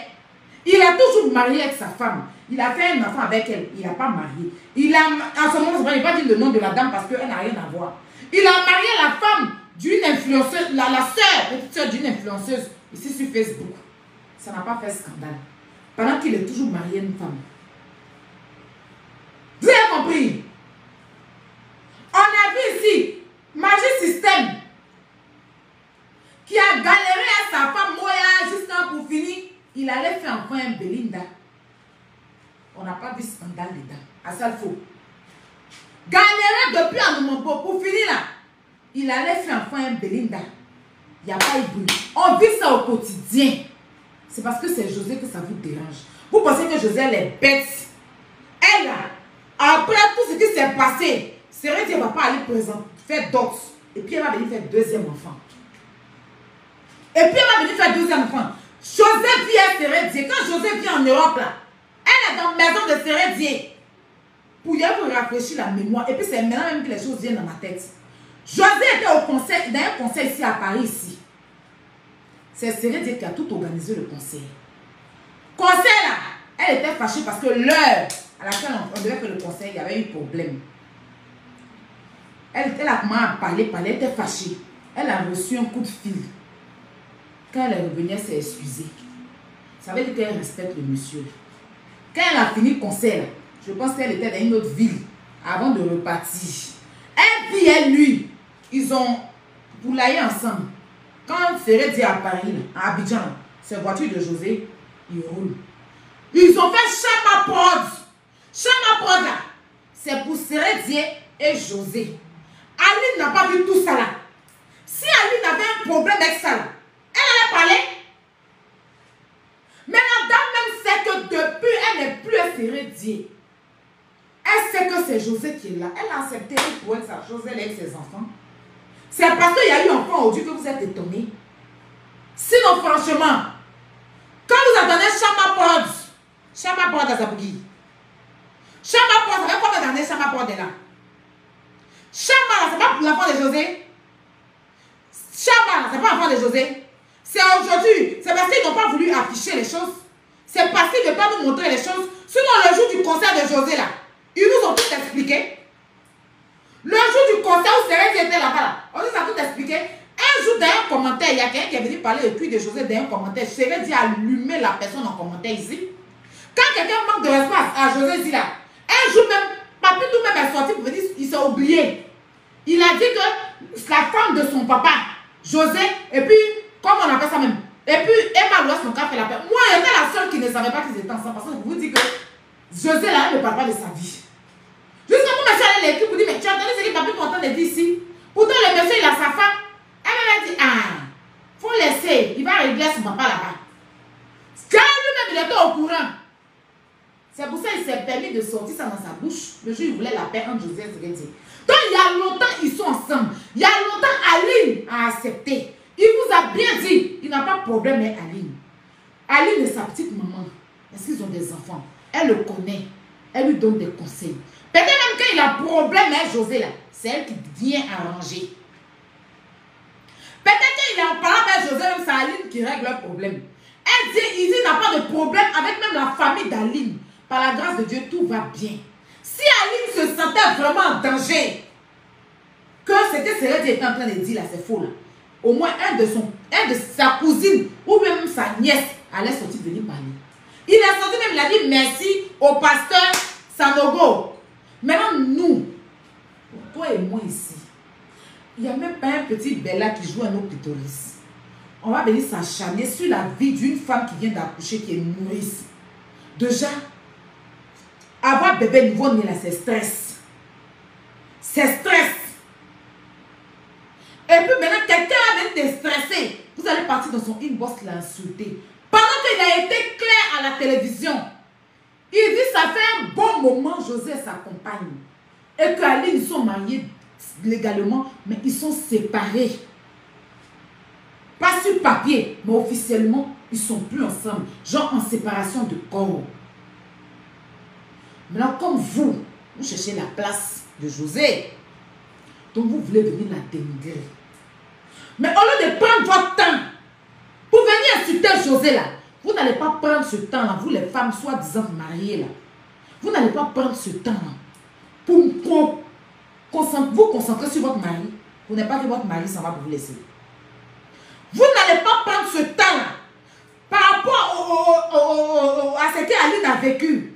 [SPEAKER 1] Il est toujours marié avec sa femme. Il a fait un enfant avec elle. Il n'a pas marié. Il a, en ce moment, il n'a pas dit le nom de la dame parce qu'elle n'a rien à voir. Il a marié la femme d'une influenceuse, la soeur, petite soeur d'une influenceuse, ici sur Facebook. Ça n'a pas fait scandale. Pendant qu'il est toujours marié à une femme. Vous avez compris? On a vu ici, Magic System, qui a galéré à sa femme Moya juste pour finir. Il allait faire enfin un Belinda. On n'a pas vu scandale dedans. À ça, il faut. Galérer depuis un moment pour finir là. Il allait faire enfin un Belinda. Il n'y a pas eu de bruit. On vit ça au quotidien. C'est parce que c'est José que ça vous dérange. Vous pensez que José, elle est bête. Elle, là, après tout ce qui s'est passé, c'est vrai qu'elle ne va pas aller faire d'autres. Et puis elle va venir faire deuxième enfant. Et puis elle va venir faire deuxième enfant. José vit à Sérédier. Quand José vient en Europe, là, elle est dans la maison de Sérédier. Pour y avoir rafraîchi la mémoire. Et puis c'est maintenant même que les choses viennent dans ma tête. José était au conseil, dans un conseil ici à Paris, ici. C'est Sérédier qui a tout organisé le conseil. Conseil là, elle était fâchée parce que l'heure à laquelle on devait faire le conseil, il y avait eu problème. Elle a commencé à parler, elle était fâchée. Elle a reçu un coup de fil. Quand elle est revenue, elle s'est excusée. Ça veut dire qu'elle respecte le monsieur. Quand elle a fini le conseil, là, je pense qu'elle était dans une autre ville avant de repartir. Elle puis elle, lui, ils ont poulaillé ensemble. Quand Sérédier à Paris, là, à Abidjan, cette voiture de José, ils roulent. Ils ont fait Chama Prod. Chama Prod là, c'est pour Sérédier et José. Aline n'a pas vu tout ça là. Si Aline avait un problème avec ça là, elle allait parler. Mais la dame même sait que depuis, elle n'est plus à Sérédier. Elle sait que c'est José qui est là. Elle a accepté pour être sa José avec ses enfants. C'est parce qu'il y a eu un enfant aujourd'hui que vous êtes étonnés. Sinon, franchement, quand vous attendez Chama Prod à Zabougi. Chama Prod, ça fait combien d'années Chama Prod est là? Chama, c'est pas pour l'enfant de José. Chama, c'est pas l'enfant de José. C'est aujourd'hui. C'est parce qu'ils n'ont pas voulu afficher les choses. C'est parce qu'ils ne veulent pas nous montrer les choses. Sinon, le jour du concert de José là, ils nous ont tout expliqué. Le jour du concert où Sérédier était là-bas, là, on nous a tout expliqué. Un jour, dans un commentaire, il y a quelqu'un qui est venu parler de cuir de José dans un commentaire. Sérédier a allumé la personne en commentaire ici. Quand quelqu'un manque de respect à José dit là, un jour même, Papi tout même est sorti pour venir, il s'est oublié. Il a dit que la femme de son papa, José, et puis, comment on appelle ça même, et puis Emma Louas, son cas fait la paix. Moi, j'étais la seule qui ne savait pas qu'ils étaient ensemble. Parce que je vous dis que José là, elle ne parle pas de sa vie. Jusqu'à quand monsieur allait l'équipe, vous dit, mais tu as entendu ce que Papi content de dire ici. Pourtant, le monsieur, il a sa femme. Elle m'a dit, ah, faut laisser, il va régler son papa là-bas. Quand lui-même, il était au courant. C'est pour ça qu'il s'est permis de sortir ça dans sa bouche. Le jour où il voulait la paix entre José et Sérédier. Donc, il y a longtemps, ils sont ensemble. Il y a longtemps, Aline a accepté. Il vous a bien dit, il n'a pas de problème avec Aline. Aline est sa petite maman. Est-ce qu'ils ont des enfants? Elle le connaît. Elle lui donne des conseils. Peut-être même quand il a problème avec José, là, c'est elle qui vient arranger. Peut-être qu'il est en parlant avec José, même c'est Aline qui règle le problème. Elle dit, il dit, il n'a pas de problème avec même la famille d'Aline. Par la grâce de Dieu, tout va bien. Si Aline se sentait vraiment en danger, que ce que Sérédier était en train de dire là, c'est faux là. Au moins un de sa cousine ou même sa nièce allait sortir venir parler. Il est sorti même, il a dit merci au pasteur Sanogo. Maintenant, nous, toi et moi ici, il n'y a même pas un petit Bella qui joue à nos clitoris. On va venir s'acharner sur la vie d'une femme qui vient d'accoucher, qui est nourrice. Déjà, avoir bébé niveau là, c'est stress. C'est stress. Et puis maintenant, quelqu'un va venir te stresser. Vous allez partir dans son inbox l'insulter. Pendant qu'il a été clair à la télévision, il dit ça fait un bon moment, José et sa compagne. Et qu'Aline, ils sont mariés légalement, mais ils sont séparés. Pas sur papier, mais officiellement, ils ne sont plus ensemble. Genre en séparation de corps. Maintenant, comme vous cherchez la place de José, donc vous voulez venir la dénigrer. Mais au lieu de prendre votre temps pour venir insulter José là, vous n'allez pas prendre ce temps là, vous les femmes soi-disant mariées là, vous n'allez pas prendre ce temps là pour vous concentrer sur votre mari. Vous n'avez pas que votre mari s'en va pour vous laisser. Vous n'allez pas prendre ce temps là par rapport à ce qu'Aline a vécu.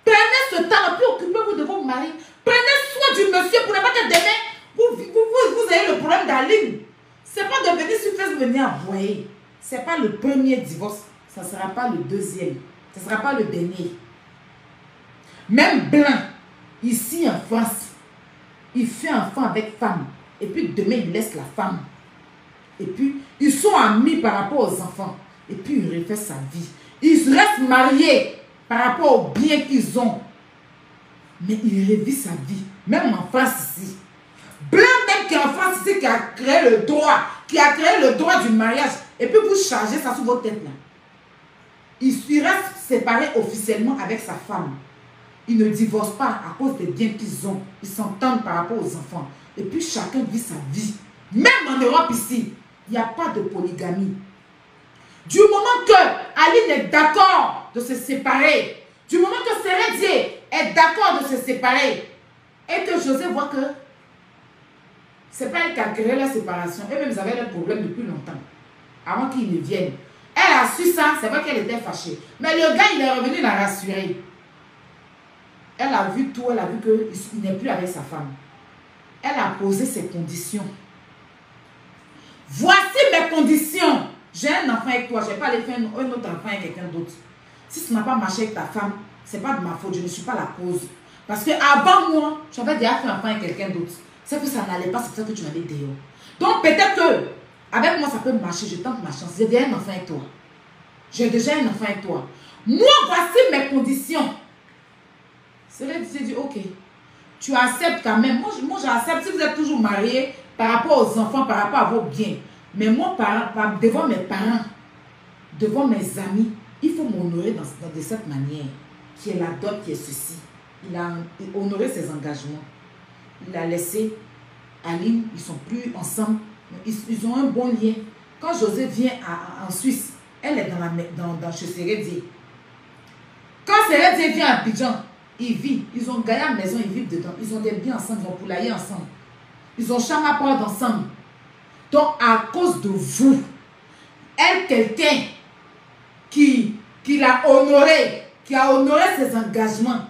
[SPEAKER 1] Prenez ce temps là, puis occupez-vous de votre mari. Prenez soin du monsieur pour ne pas que demain vous ayez le problème d'Aline. Ce n'est pas de venir sur Facebook venir envoyer. Ce n'est pas le premier divorce. Ça ne sera pas le deuxième. Ce ne sera pas le dernier. Même blanc, ici en France, il fait enfant avec femme. Et puis demain, il laisse la femme. Et puis, ils sont amis par rapport aux enfants. Et puis, il refait sa vie. Ils restent mariés par rapport aux biens qu'ils ont. Mais il revit sa vie. Même en France ici. Blanc même qui est en France ici, qui a créé le droit. Qui a créé le droit du mariage. Et puis, vous chargez ça sur votre tête là. Il reste séparé officiellement avec sa femme. Ils ne divorcent pas à cause des biens qu'ils ont. Ils s'entendent par rapport aux enfants. Et puis chacun vit sa vie. Même en Europe ici, il n'y a pas de polygamie. Du moment que Aline est d'accord de se séparer, du moment que Sérédier est d'accord de se séparer, et que José voit que ce n'est pas elle qui a créé la séparation, eux-mêmes ils avaient le problème depuis longtemps, avant qu'ils ne viennent. Elle a su ça, c'est vrai qu'elle était fâchée. Mais le gars, il est revenu la rassurer. Elle a vu tout, elle a vu qu'il n'est plus avec sa femme. Elle a posé ses conditions. Voici mes conditions. J'ai un enfant avec toi, je ne vais pas aller faire un autre enfant avec quelqu'un d'autre. Si ça n'a pas marché avec ta femme, ce n'est pas de ma faute, je ne suis pas la cause. Parce qu'avant moi, j'avais déjà fait un enfant avec quelqu'un d'autre. C'est que ça n'allait pas, c'est pour ça que tu m'avais dehors. Donc peut-être que avec moi ça peut marcher, je tente ma chance. J'ai déjà un enfant avec toi. J'ai déjà un enfant avec toi. Moi, voici mes conditions. C'est dit, ok, tu acceptes quand même. Moi j'accepte si vous êtes toujours mariés par rapport aux enfants, par rapport à vos biens. Mais moi, devant mes parents, devant mes amis, il faut m'honorer de cette manière. Qui est la dot, qui est ceci. Il a honoré ses engagements. Il a laissé Aline, ils ne sont plus ensemble. Ils ont un bon lien. Quand José vient en Suisse, elle est chez Sérédier. Quand Sérédier vient à Abidjan, il vit. Ils ont gagné la maison, ils vivent dedans. Ils ont des biens ensemble, ils ont poulailler ensemble. Ils ont chambre à porte ensemble. Donc, à cause de vous, elle, quelqu'un qui l'a honoré, qui a honoré ses engagements,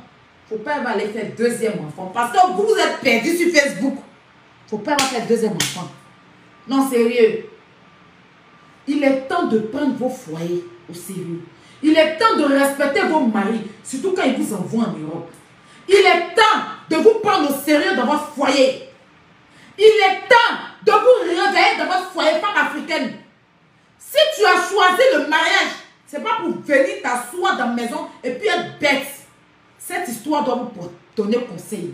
[SPEAKER 1] il ne faut pas aller faire deuxième enfant. Parce que vous êtes perdus sur Facebook. Il ne faut pas faire deuxième enfant. Non, sérieux. Il est temps de prendre vos foyers au sérieux. Il est temps de respecter vos maris, surtout quand ils vous envoient en Europe. Il est temps de vous prendre au sérieux dans votre foyer. Il est temps de vous réveiller dans votre foyer, femme africaine. Si tu as choisi le mariage, ce n'est pas pour venir t'asseoir dans la maison et puis être bête. Cette histoire doit vous donner conseil.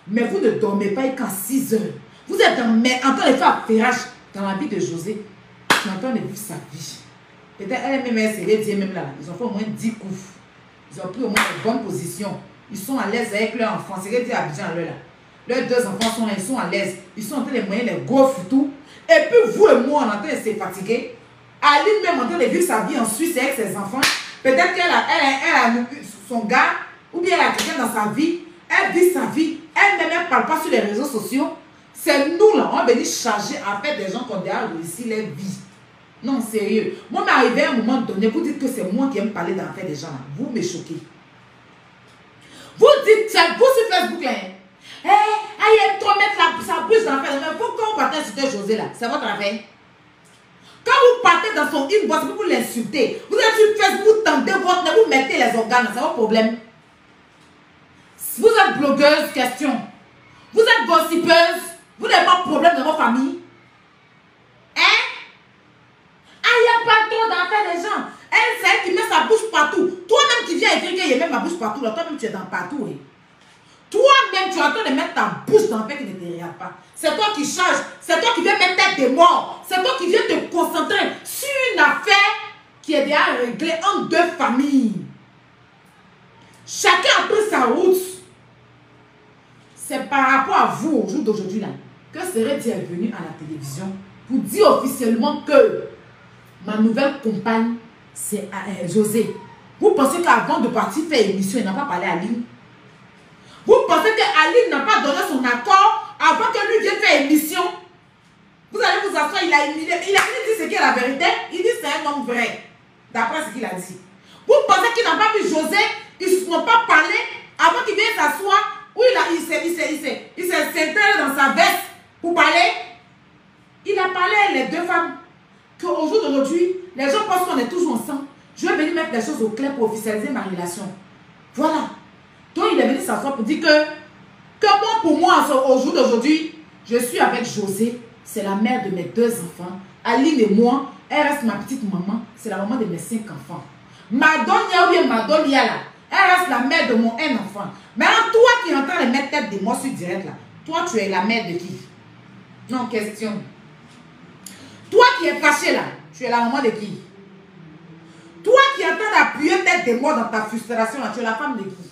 [SPEAKER 1] Mais vous ne dormez pas qu'à 6 heures. Vous êtes en train de faire affairage dans la vie de José. Tu es en train de vivre sa vie. Peut-être elle-même, elle s'est dit même là. Ils ont fait au moins 10 coups. Ils ont pris au moins une bonne position. Ils sont à l'aise avec leurs enfants. C'est dit à Abidjan là. Leurs 2 enfants sont à l'aise. Ils sont en train de moyenner les gaufres et tout. Et puis vous et moi, on est en train de se fatiguer. Aline même en train de vivre sa vie en Suisse avec ses enfants. Peut-être qu'elle a son gars, ou bien elle a quelqu'un dans sa vie. Elle vit sa vie. Elle ne parle pas sur les réseaux sociaux. C'est nous là, on va venir charger à faire des gens qui ont déjà réussi leur vie. Non, sérieux. Moi, m'arrivé à un moment donné, vous dites que c'est moi qui aime parler dans l'affaire des gens là. Vous me choquez. Vous dites, tiens, vous sur Facebook là. Elle aime trop mettre sa bouche dans l'affaire. Mais pourquoi vous partez sur José là? C'est votre affaire. Quand vous partez dans son inbox, vous l'insultez. Vous êtes sur Facebook, vous tendez votre nez, vous mettez les organes, c'est votre problème. Vous êtes blogueuse, question. Vous êtes gossipeuse. Vous n'avez pas de problème dans votre famille. Hein? Il n'y a pas trop d'affaires des gens. Elle, c'est elle qui met sa bouche partout. Toi-même qui viens écrire qu'il y a même ma bouche partout. Toi-même, tu es dans partout. Hein? Toi-même, tu es en train de mettre ta bouche dans l'affaire qui ne te regarde pas. C'est toi qui changes. C'est toi qui viens mettre tête des morts. C'est toi qui viens te concentrer sur une affaire qui est déjà réglée en 2 familles. Chacun a pris sa route. C'est par rapport à vous, au jour d'aujourd'hui, là, que Sérédier est venu à la télévision pour dire officiellement que ma nouvelle compagne, c'est José. Vous pensez qu'avant de partir faire émission, il n'a pas parlé à Aline? Vous pensez qu'Aline n'a pas donné son accord avant que lui vienne faire émission? Vous allez vous asseoir, il a dit ce qui est la vérité. Il dit c'est un homme vrai, d'après ce qu'il a dit. Vous pensez qu'il n'a pas vu José? Ils n'ont pas parlé avant qu'il vienne s'asseoir? Oui, il s'est centré dans sa veste pour parler. Il a parlé à les 2 femmes. Qu'au jour d'aujourd'hui, les gens pensent qu'on est toujours ensemble. Je vais venir mettre les choses au clair pour officialiser ma relation. Voilà. Donc il est venu s'asseoir pour dire que moi, pour moi, au jour d'aujourd'hui, je suis avec José. C'est la mère de mes 2 enfants. Aline et moi, elle reste ma petite maman. C'est la maman de mes 5 enfants. Madonia ou bien Madonia là, elle reste la mère de mon 1 enfant. Maintenant, toi qui es en train de mettre tête de moi sur direct là, toi tu es la mère de qui? Non, question. Toi qui es fâché là, tu es la maman de qui? Toi qui es en train d'appuyer tête de moi dans ta frustration là, tu es la femme de qui?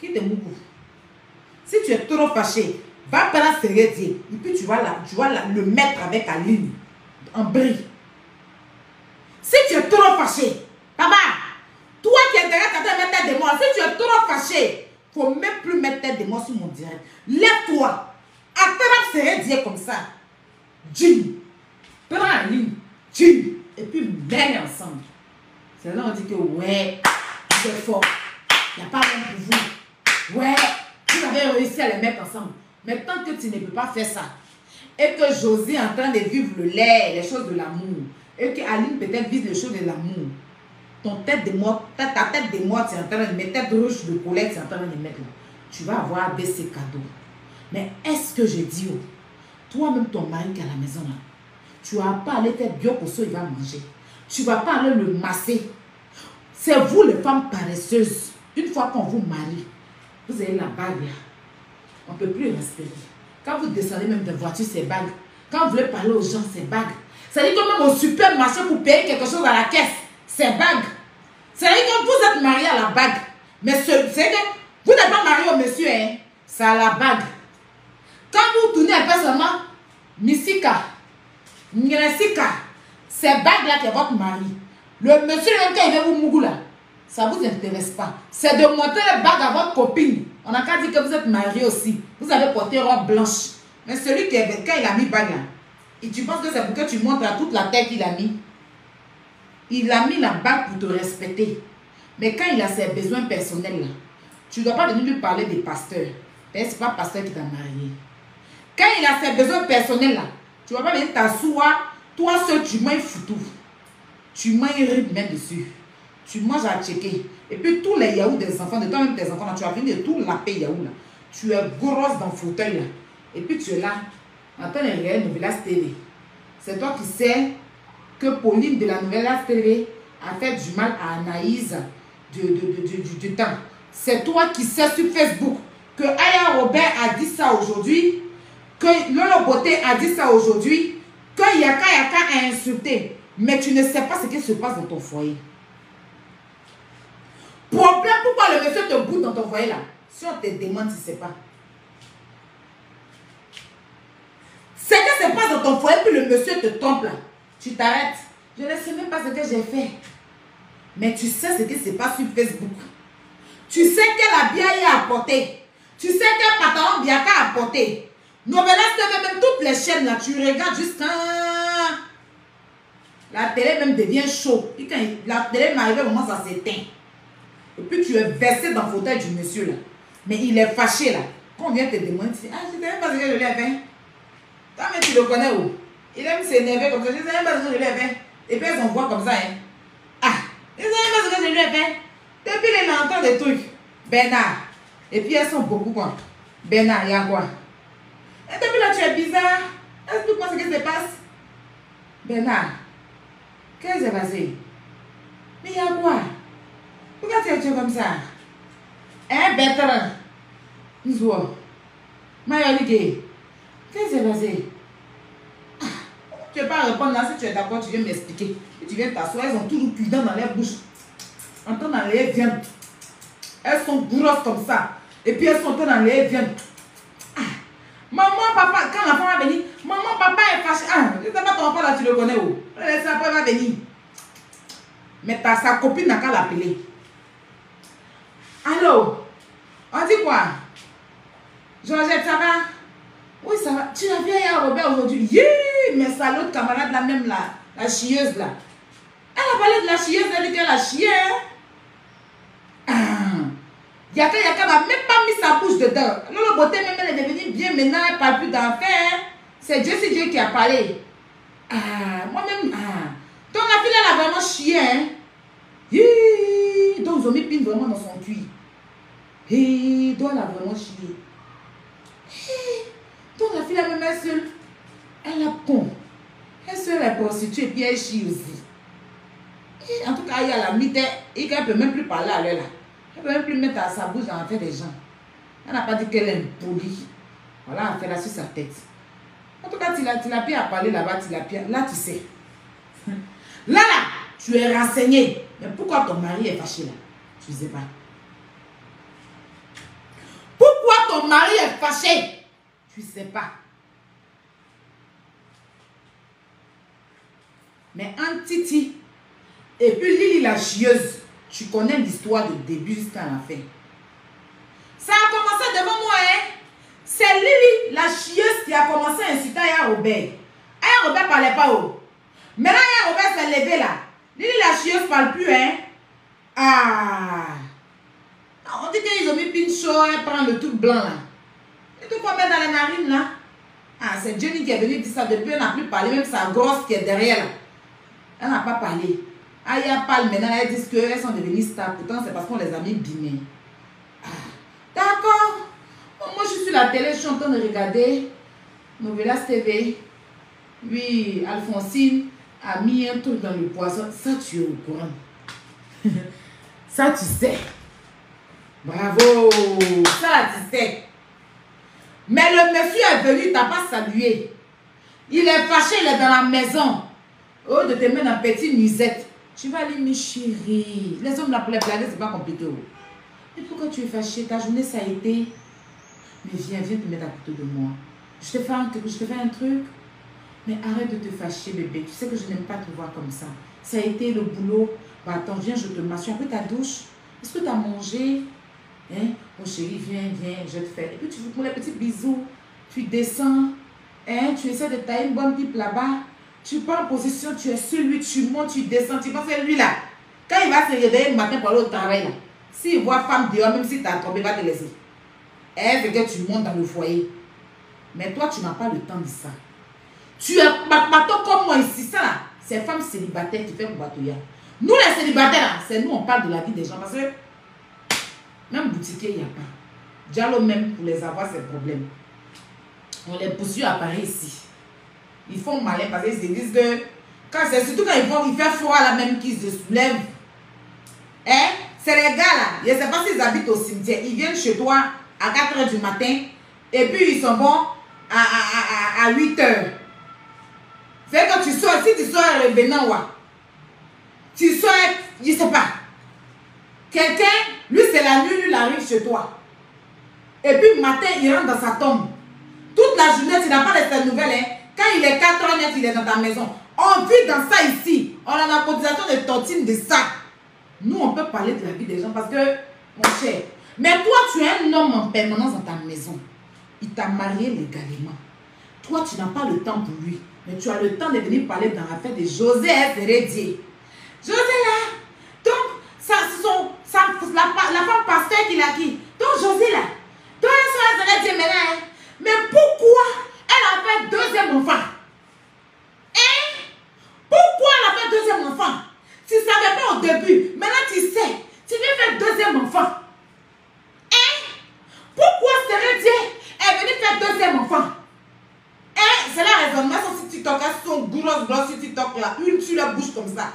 [SPEAKER 1] Qui te moukou? Si tu es trop fâché, va prendre ce rédier et puis tu vas le mettre avec Aline en brie. Si tu es trop fâché, papa, toi qui es derrière en train de mettre tête de moi, si tu es trop fâché, il ne faut même plus mettre tête de moi sur mon direct. Lève-toi, attrape ce rédier comme ça. Jim, prends Aline, Jim, et puis mène ensemble. C'est là on dit que ouais, vous êtes fort, il n'y a pas rien pour vous. Ouais, vous avez réussi à les mettre ensemble. Mais tant que tu ne peux pas faire ça, et que José est en train de vivre le lait, les choses de l'amour, et que Aline peut-être vise les choses de l'amour, ta tête de mort, tu es en train de mettre, tête rouge de colère, tu es en train de mettre là. Tu vas avoir ces cadeaux. Mais est-ce que je dis, toi-même ton mari qui est à la maison là, tu vas pas aller faire bio pour ça, il va manger. Tu vas pas aller le masser. C'est vous les femmes paresseuses. Une fois qu'on vous marie, vous avez la bague là. On ne peut plus rester. Quand vous descendez même de voiture, c'est bague. Quand vous voulez parler aux gens, c'est bague. C'est-à-dire que même au supermarché, pour payer quelque chose à la caisse, c'est bague. C'est-à-dire que vous êtes marié à la bague. Mais c'est que vous n'êtes pas marié au monsieur, hein. C'est à la bague. Quand vous tournez un peu seulement, Missika, Nresika, c'est bague là qui est votre mari. Le monsieur, même quand il vient vous mougou là, ça ne vous intéresse pas. C'est de montrer la bague à votre copine. On n'a qu'à dire que vous êtes marié aussi. Vous avez porté robe blanche. Mais celui qui est, quand il a mis bague là, et tu penses que c'est pour que tu montres à toute la tête qu'il a mis. Il a mis la bague pour te respecter. Mais quand il a ses besoins personnels là, tu ne dois pas venir lui parler des pasteurs. Ce n'est pas le pasteur qui t'a marié. Quand il a ses besoins personnels là, tu ne vas pas venir t'asseoir. Toi seul, tu manges foutu. Tu manges rib même dessus. Tu manges à checker. Et puis tous les yaourts des enfants, de toi-même tes enfants, là, tu vas venir de tout laper yaourt là. Tu es grosse dans le fauteuil là. Et puis tu es là, en train de regarder Novelas TV. C'est toi qui sais que Pauline de la Novelas TV a fait du mal à Anaïs du temps. C'est toi qui sais sur Facebook que Aya Robert a dit ça aujourd'hui, que Lolo Beauté a dit ça aujourd'hui, que Yaka a insulté. Mais tu ne sais pas ce qui se passe dans ton foyer. Problème, pourquoi le monsieur te boude dans ton foyer là? Si on te demande, tu ne sais pas. C'est que se passe dans ton foyer, puis le monsieur te trompe là. Tu t'arrêtes. Je ne sais même pas ce que j'ai fait. Mais tu sais ce qui se passe sur Facebook. Tu sais quel habit il a apporté. Tu sais quel pantalon Biaka a apporté. Novelas TV, même toutes les chaînes là, tu regardes jusqu'à... La télé même devient chaud. Et quand la télé m'arrive, au moment ça s'éteint. Et puis tu es versé dans le fauteuil du monsieur là. Mais il est fâché là. Quand on vient te demander, tu dis, ah, je ne sais même pas ce que je lui ai fait. Toi, mais tu le connais où? Il aime s'énerver comme ça. Je ne sais même pas ce que je lui ai fait. Et puis elles voit comme ça. Hein. Ah, je ne sais même pas ce que je lui ai fait. Depuis il entend des trucs. Bernard. Et puis elles sont beaucoup quoi. Bernard, il y a quoi? Et depuis là, tu es bizarre. Explique-moi ce qui se passe. Bernard, qu'est-ce qui s'est passé? Mais il y a quoi? Pourquoi tu es comme ça? Hein, Bertrand? Nzouo. Mayolike. Qu'est-ce qui s'est passé? Ah, tu ne peux pas répondre là. Si tu es d'accord, tu viens m'expliquer. Et tu viens t'asseoir. Elles ont toujours plus dans leur bouche. Entends dans les viandes. Elles sont grosses comme ça. Et puis elles sont dans les viandes. Ah. Maman, papa, quand la femme va venir, maman, papa est fâché. Ah, je ne sais pas ton papa là, tu le connais où? Laisse après, elle va venir. Mais sa copine n'a qu'à l'appeler. Allô? On dit quoi? Georgette, ça va? Oui, ça va. Tu as vu à Robert aujourd'hui? Yeah! Mais sa l'autre camarade là, même la chieuse là. Elle a parlé de la chieuse, elle dit qu'elle a chié. Ah. Yaka n'a même pas mis sa bouche dedans. Lolo Beauté, même elle est devenue bien maintenant, elle ne parle plus d'enfer. C'est Dieu qui a parlé. Ah, moi-même, ah. Donc la fille, elle a vraiment chié. Hein? Hi. Donc ils ont mis pine vraiment dans son cuir. Et toi, elle a vraiment chié. Toi, la fille, la même seule, elle a con. Elle seule est prostituée et puis elle chie aussi. Et en tout cas, il y a la mythe, et qu'elle ne peut même plus parler à elle là. Elle ne peut même plus mettre sa bouche dans la tête des gens. Elle n'a pas dit qu'elle est impolie. Voilà, elle fait là sur sa tête. En tout cas, Tilapia a parlé là-bas, Tilapia. Là, tu sais. Là, tu es renseigné. Mais pourquoi ton mari est fâché là? Tu ne sais pas. Pourquoi ton mari est fâché? Tu ne sais pas. Mais un Titi et puis Lily la chieuse, tu connais l'histoire de début jusqu'à la fin. Ça a commencé devant moi, hein? C'est Lily la chieuse qui a commencé à insulter Aya Robert. Aya Robert ne parlait pas haut. Maintenant, Aya Robert s'est levé là. Lily la chieuse ne parle plus, hein? Ah! On dit qu'ils ont mis Pinchot, elle prend le tout blanc là. Et tout quoi mettre dans les narines là? Ah, c'est Jenny qui est venue dire ça depuis, elle n'a plus parlé, même sa grosse qui est derrière là. Elle n'a pas parlé. Aya parle maintenant, elles disent qu'elles sont devenues stars. Pourtant, c'est parce qu'on les a mis bimés. Ah, d'accord. Moi, je suis sur la télé, je suis en train de regarder Novelas TV. Oui, Alphonsine a mis un truc dans le poisson. Ça, tu es au courant. Ça, tu sais. Bravo. Ça, tu sais. Mais le monsieur est venu, il t'a pas salué. Il est fâché, il est dans la maison. Oh, de te mettre dans petite nuisette. Tu vas aller me chérir. Les hommes, la blague, c'est pas compliqué. Mais pourquoi tu es fâché? Ta journée, ça a été. Mais viens te mettre à côté de moi. Je te fais un truc. Mais arrête de te fâcher, bébé. Tu sais que je n'aime pas te voir comme ça. Ça a été le boulot. Bah, attends, viens, je te masse. Tu as pris ta douche? Est-ce que tu as mangé? Hein? Oh chérie, viens, je te fais. Et puis tu vous prends les petits bisous. Tu descends. Hein? Tu essaies de tailler une bonne pipe là-bas. Tu prends en position, tu es sur lui, tu montes, tu descends. Tu penses que lui là, quand il va se réveiller le matin pour aller au travail là, s'il voit femme dehors, même si tu as tombé, il va te laisser. Elle veut que tu montes dans le foyer. Mais toi, tu n'as pas le temps de ça. Tu es bateau comme moi ici, ça là. C'est femme célibataire qui fait le bateau. Nous les célibataires là, c'est nous on parle de la vie des gens parce que même boutiquier, il n'y a pas. Diallo même pour les avoir, c'est le problème. On les poursuit à Paris ici. Ils font malin parce qu'ils se disent que surtout quand il fait froid là même qu'ils se soulèvent. Hein? C'est les gars là, je ne sais pas s'ils habitent au cimetière. Ils viennent chez toi à 4 h du matin et puis ils sont bons à 8 h. C'est quand tu sors, si tu sors revenant, tu sors, je ne sais pas. Quelqu'un, lui c'est la nuit, lui il arrive chez toi. Et puis le matin, il rentre dans sa tombe. Toute la journée, tu n'as pas de cette nouvelle, hein. Quand il est 4 h net, il est dans ta maison. On vit dans ça ici. On a la cotisation de tontine de ça. Nous, on peut parler de la vie des gens parce que, mon cher, mais toi, tu es un homme en permanence dans ta maison. Il t'a marié légalement. Toi, tu n'as pas le temps pour lui. Mais tu as le temps de venir parler dans l'affaire de José Hérédier. José là, donc, la femme pasteur qu'il a qui. Donc, José là, donc, elle sera Hérédier maintenant. Hein? Mais pourquoi elle a fait deuxième enfant? Hein? Pourquoi elle a fait deuxième enfant? Tu ne savais pas au début. Maintenant, tu sais. Tu viens faire deuxième enfant. Hein? Pourquoi Hérédier est venu faire deuxième enfant? Hein? C'est la raisonnement sur TikTok. Elles sont grosses sur TikTok là. Une sur la bouche comme ça.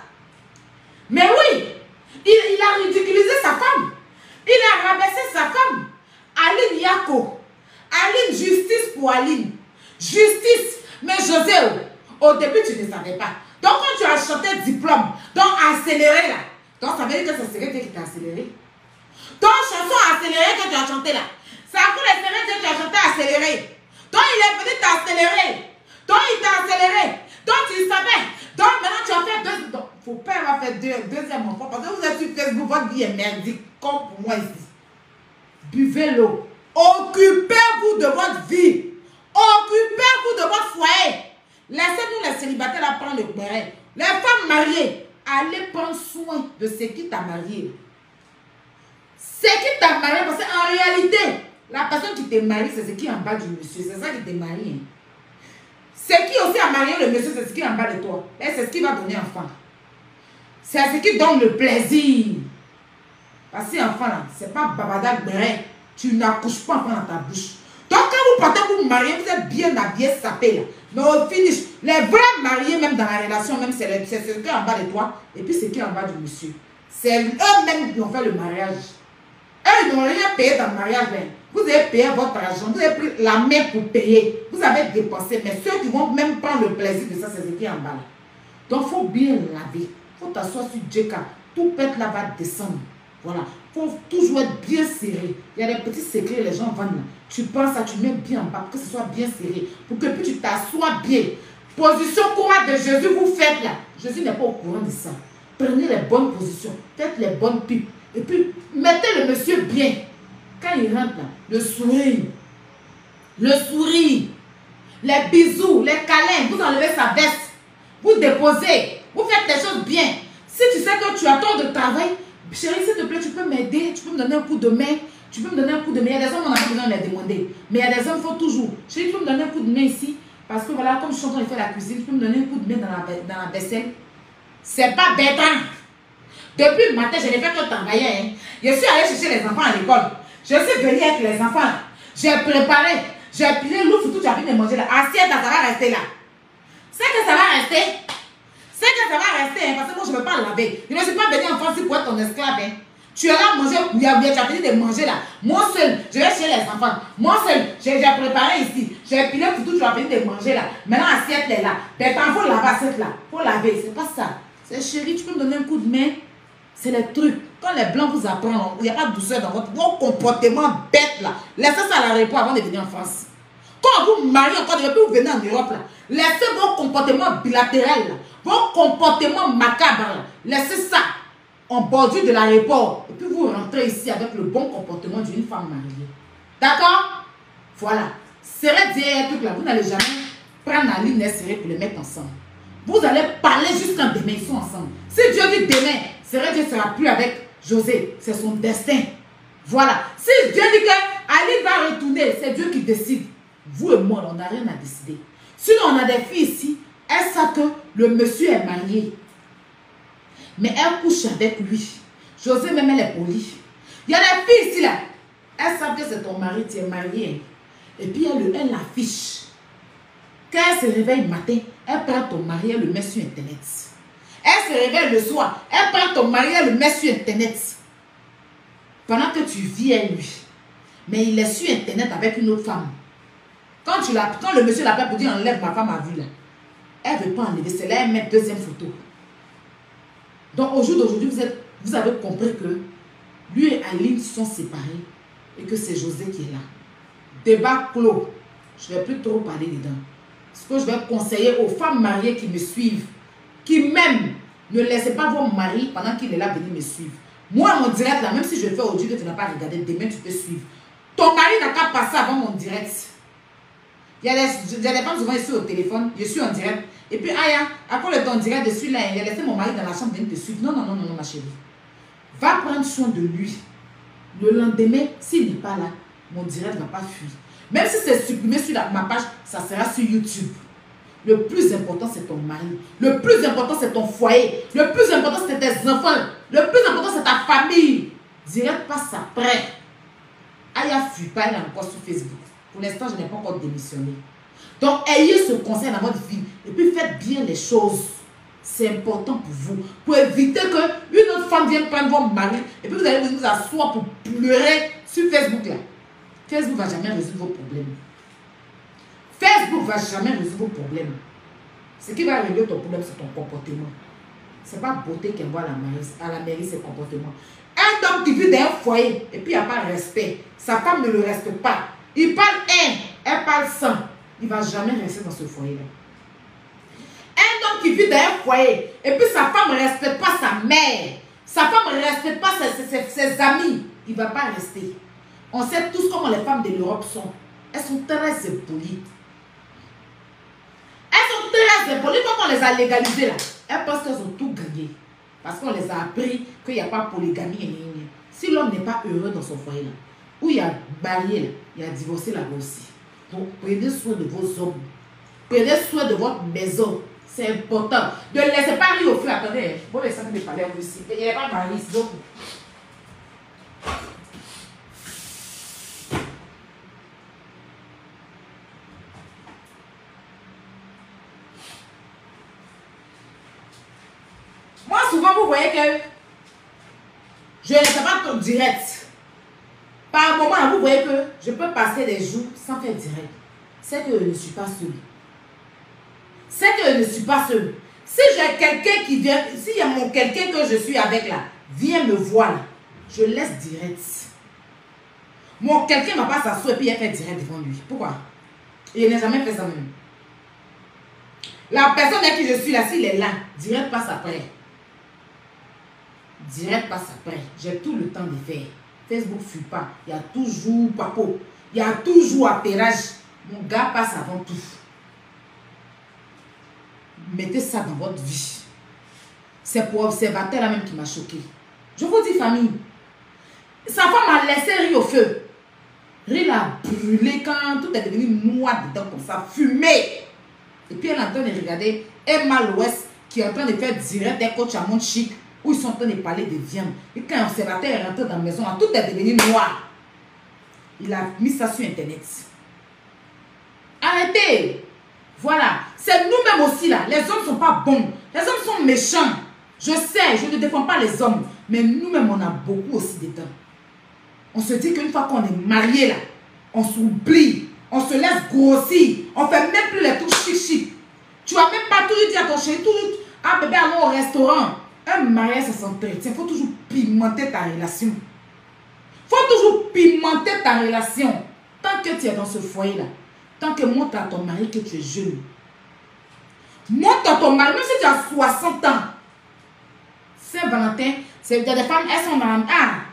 [SPEAKER 1] Mais oui, il a ridiculisé sa femme. Il a rabaissé sa femme. Aline Yako. Aline, justice pour Aline. Justice. Mais José, au début, tu ne savais pas. Donc, quand tu as chanté diplôme, donc accéléré là, donc ça veut dire que c'est Hérédier qui t'a accéléré. Ton chanson accélérée que tu as chanté là, c'est à cause de Hérédier que tu as chanté accéléré. Donc, il est venu t'accélérer. Donc, il t'a accéléré. Donc, tu le savais. Donc, maintenant, tu as fait deux. Donc, faut pas avoir fait deuxième enfant. Parce que vous êtes sur Facebook, votre vie est merdique, comme pour moi ici. Buvez l'eau. Occupez-vous de votre vie. Occupez-vous de votre foyer. Laissez-nous les célibataires là prendre le terrain. Les femmes mariées, allez prendre soin de ce qui t'a marié. Ce qui t'a marié, parce qu'en réalité, la personne qui t'a marié, c'est ce qui est en bas du monsieur. C'est ça qui t'a marié. Ce qui aussi a marié le monsieur, c'est ce qui est en bas de toi. Et c'est ce qui va donner enfant. C'est ce qui donne le plaisir. Parce que enfant là, c'est pas babada béret. Tu n'accouches pas enfant dans ta bouche. Donc quand vous partez pour vous marier, vous êtes bien habillé, sapé là. Mais au finish, les vrais mariés même dans la relation, même c'est ce qui est en bas de toi et puis ce qui est en bas du monsieur. C'est eux-mêmes qui ont fait le mariage. Eux, ils n'ont rien payé dans le mariage. Hein. Vous avez payé votre argent, vous avez pris la main pour payer. Vous avez dépensé, mais ceux qui vont même prendre le plaisir de ça, c'est ce qui est en bas là. Donc il faut bien laver. Il faut t'asseoir sur Djeka. Tout pète là va descendre. Voilà. Il faut toujours être bien serré. Il y a des petits secrets, les gens vendent là. Tu prends ça, tu mets bien en bas pour que ce soit bien serré. Pour que puis tu t'assoies bien. Position courante de Jésus, vous faites là. Jésus n'est pas au courant de ça. Prenez les bonnes positions. Faites les bonnes pipes. Et puis, mettez le monsieur bien. Quand il rentre là, le sourire. Le sourire. Les bisous, les câlins. Vous enlevez sa veste. Vous déposez. Vous faites les choses bien. Si tu sais que tu as tant de travail, chérie, s'il te plaît, tu peux m'aider. Tu peux me donner un coup de main. Tu peux me donner un coup de main. Il y a des hommes, on n'a pas besoin de les demander. Mais il y a des hommes, il faut toujours. Chérie, tu peux me donner un coup de main ici. Parce que voilà, comme je suis en train de faire la cuisine, tu peux me donner un coup de main dans la vaisselle. C'est pas bête, hein? Depuis le matin, je n'ai fait que travailler. Hein? Je suis allée chercher les enfants à l'école. Je suis venue avec les enfants. J'ai préparé. J'ai pilé l'ouf, tout, tu as fini de manger là. Assiette, ça va rester là. C'est que ça va rester. C'est que ça va rester. Hein, parce que moi, je ne veux pas laver. Je ne suis pas venue en France pour être ton esclave. Hein? Tu es là à manger. Tu as fini de manger là. Moi seul, je vais chez les enfants. Moi seul, j'ai préparé ici. J'ai pilé pour tout, tu as fini de manger là. Maintenant, assiette est là. Mais il faut laver l'assiette là. Il faut laver. C'est pas ça. C'est chérie, tu peux me donner un coup de main. C'est les trucs. Quand les blancs vous apprennent, il n'y a pas de douceur dans votre comportement bête là. Laissez ça à la réponse avant de venir en France. Quand vous mariez encore, depuis vous venez en Europe là, laissez vos comportements bilatéraux là, vos comportements macabres là, laissez ça en bordure de l'aéroport. Et puis vous rentrez ici avec le bon comportement d'une femme mariée. D'accord? Voilà. Serrez dire un truc là, vous n'allez jamais prendre la ligne serrée pour les mettre ensemble. Vous allez parler jusqu'à demain, ils sont ensemble. Si Dieu dit demain, Dieu ne sera plus avec José, c'est son destin. Voilà. Si Dieu dit que Ali va retourner, c'est Dieu qui décide. Vous et moi, on n'a rien à décider. Sinon, on a des filles ici, elles savent que le monsieur est marié. Mais elles couchent avec lui. José même, elle est polie. Il y a des filles ici, là. Elles savent que c'est ton mari, tu es marié. Et puis, elle l'affiche. Quand elle se réveille le matin, elle prend ton mari, elle le met sur Internet. Elle se réveille le soir, elle prend ton mari, elle le met sur Internet. Pendant que tu vis à lui. Mais il est sur Internet avec une autre femme. Quand le monsieur l'appelle pour dire enlève ma femme à vue là, elle ne veut pas enlever, c'est là elle met deuxième photo. Donc au jour d'aujourd'hui, vous avez compris que lui et Aline sont séparés et que c'est José qui est là. Débat clos. Je ne vais plus trop parler dedans. Ce que je vais conseiller aux femmes mariées qui me suivent, qui même ne laissez pas vos maris pendant qu'il est là venir me suivre. Moi, mon direct là, même si je fais aujourd'hui que tu n'as pas regardé, demain tu peux suivre. Ton mari n'a qu'à passer avant mon direct. Il y a des femmes souvent ici au téléphone, je suis en direct. Et puis, Aya, à cause de ton direct, je suis là, il a laissé mon mari dans la chambre venir te suivre. Non, non, non, non, ma chérie. Va prendre soin de lui. Le lendemain, s'il n'est pas là, mon direct ne va pas fuir. Même si c'est supprimé sur ma page, ça sera sur YouTube. Le plus important, c'est ton mari. Le plus important, c'est ton foyer. Le plus important, c'est tes enfants. Le plus important, c'est ta famille. Direct passe après. Aya fuit pas, elle est encore sur Facebook. Pour l'instant, je n'ai pas encore démissionné. Donc, ayez ce conseil dans votre vie. Et puis, faites bien les choses. C'est important pour vous. Pour éviter qu'une autre femme vienne prendre votre mari. Et puis, vous allez vous asseoir pour pleurer sur Facebook là. Facebook ne va jamais résoudre vos problèmes. Facebook ne va jamais résoudre vos problèmes. Ce qui va régler ton problème, c'est ton comportement. Ce n'est pas beauté qui envoie à la mairie, c'est comportement. Un homme qui vit dans un foyer et puis il n'y a pas de respect. Sa femme ne le respecte pas. Il parle elle parle sans. Il ne va jamais rester dans ce foyer-là. Un homme qui vit dans un foyer et puis sa femme ne respecte pas sa mère. Sa femme ne respecte pas ses amis. Il ne va pas rester. On sait tous comment les femmes de l'Europe sont. Elles sont très impolies. Elles sont très impolies. Quand on les a légalisées là, elles pensent qu'elles ont tout gagné. Parce qu'on les a appris qu'il n'y a pas polygamie. Si l'homme n'est pas heureux dans son foyer là, où il y a marié là, il y a divorcé là-bas aussi. Donc prenez soin de vos hommes. Prenez soin de votre maison. C'est important. Ne laissez pas rire au feu. Attendez, vous laissez me parler aussi. Il n'y a pas de mari ici. Donc, vous voyez que je ne fais pas ton direct. Par moment, vous voyez que je peux passer des jours sans faire direct. C'est que je ne suis pas seule. C'est que je ne suis pas seule. Si j'ai quelqu'un qui vient, s'il y a mon quelqu'un que je suis avec là, vient me voir là, je laisse direct. Mon quelqu'un ne va pas s'asseoir et puis il fait direct devant lui. Pourquoi? Il n'a jamais fait ça même. La personne avec qui je suis là, s'il est là, direct passe après. Direct passe après. J'ai tout le temps de faire. Facebook ne fuit pas. Il y a toujours papo. Il y a toujours appairage. Mon gars passe avant tout. Mettez ça dans votre vie. C'est pour observateur là même qui m'a choqué. Je vous dis famille. Sa femme m'a laissé rire au feu. Rire a brûlé quand tout est devenu noir dedans comme ça. Fumé. Et puis elle est en train de regarder Emma L'Ouest qui est en train de faire direct des coachs à Monde Chic où ils sont en train de parler de viande. Et quand l'observateur est rentré dans la maison, tout est devenu noir. Il a mis ça sur internet. Arrêtez. Voilà. C'est nous-mêmes aussi là. Les hommes ne sont pas bons. Les hommes sont méchants. Je sais, je ne défends pas les hommes. Mais nous-mêmes, on a beaucoup aussi dedans. On se dit qu'une fois qu'on est marié là, on s'oublie. On se laisse grossir. On ne fait même plus les trucs chic. Tu vas même pas toujours dire à ton chéri, ah bébé, allons au restaurant. Un mariage, ça s'entretient. Il faut toujours pimenter ta relation. Il faut toujours pimenter ta relation. Tant que tu es dans ce foyer-là, tant que montre à ton mari que tu es jeune. Montre à ton mari, même si tu as 60 ans. Saint-Valentin, il y a des femmes, elles sont dans... Ah,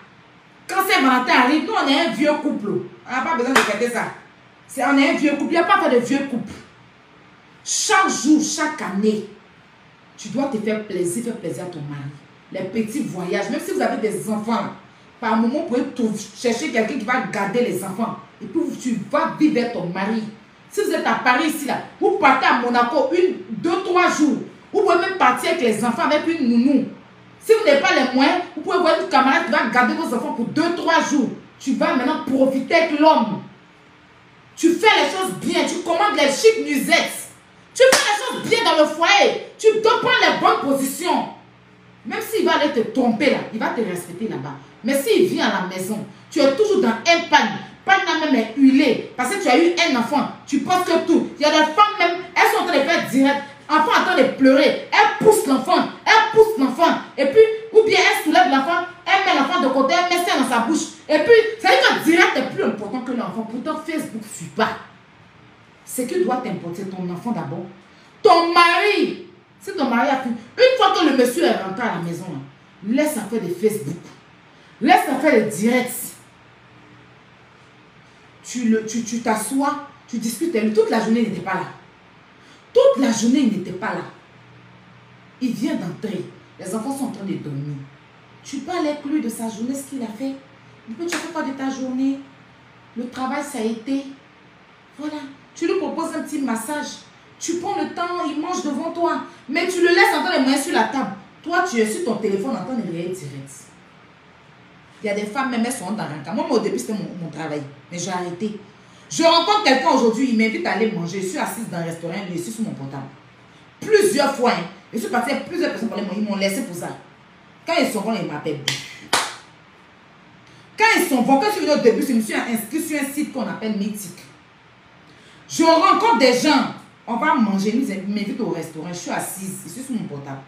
[SPEAKER 1] quand Saint-Valentin arrive, nous, on est un vieux couple. On n'a pas besoin de fêter ça. On est un vieux couple. Il n'y a pas de vieux couple. Chaque jour, chaque année, tu dois te faire plaisir à ton mari. Les petits voyages, même si vous avez des enfants, par moment, vous pouvez chercher quelqu'un qui va garder les enfants. Et puis, tu vas vivre avec ton mari. Si vous êtes à Paris ici, là, vous partez à Monaco 1, 2, 3 jours. Vous pouvez même partir avec les enfants, avec une nounou. Si vous n'avez pas les moyens, vous pouvez voir une camarade qui va garder vos enfants pour 2, 3 jours. Tu vas maintenant profiter avec l'homme. Tu fais les choses bien. Tu commandes les chic nuisettes. Tu fais les choses bien dans le foyer. Tu dois prendre les bonnes positions. Même s'il va aller te tromper là, il va te respecter là-bas. Mais s'il vient à la maison, tu es toujours dans un panier. Pas même est huilé. Parce que tu as eu un enfant. Tu penses que tout. Il y a des femmes même, elles sont en train de faire direct. Enfant en train de pleurer. Elle pousse l'enfant. Elle pousse l'enfant. Et puis, ou bien elle soulève l'enfant. Elle met l'enfant de côté. Elle met ça dans sa bouche. Et puis, ça veut dire que direct est plus important que l'enfant. Pourtant, Facebook ne suit pas. Ce qui doit t'importer, ton enfant d'abord. Ton mari. Si ton mari a pu. Une fois que le monsieur est rentré à la maison, laisse faire des Facebook. Laisse faire des directs. Tu t'assois, tu discutes. Toute la journée, il n'était pas là. Toute la journée, il n'était pas là. Il vient d'entrer. Les enfants sont en train de dormir. Tu parles avec lui de sa journée, ce qu'il a fait. Tu as fait quoi de ta journée? Le travail, ça a été. Voilà. Tu lui proposes un petit massage. Tu prends le temps, il mange devant toi. Mais tu le laisses entendre les mains sur la table. Toi, tu es sur ton téléphone en train de regarder direct. Il y a des femmes, même elles sont dans un cas. Moi, au début, c'était mon travail. Mais j'ai arrêté. Je rencontre quelqu'un aujourd'hui, il m'invite à aller manger. Je suis assise dans un restaurant, je suis sur mon portable. Plusieurs fois. Hein. Je suis partie avec plusieurs personnes pour les manger. Ils m'ont laissé pour ça. Quand ils sont bons, ils m'appellent. Quand ils sont bons, quand je suis au début, je me suis inscrit sur un site qu'on appelle Mythique. Je rencontre des gens. On va manger, ils m'invitent au restaurant. Je suis assise, je suis sur mon portable.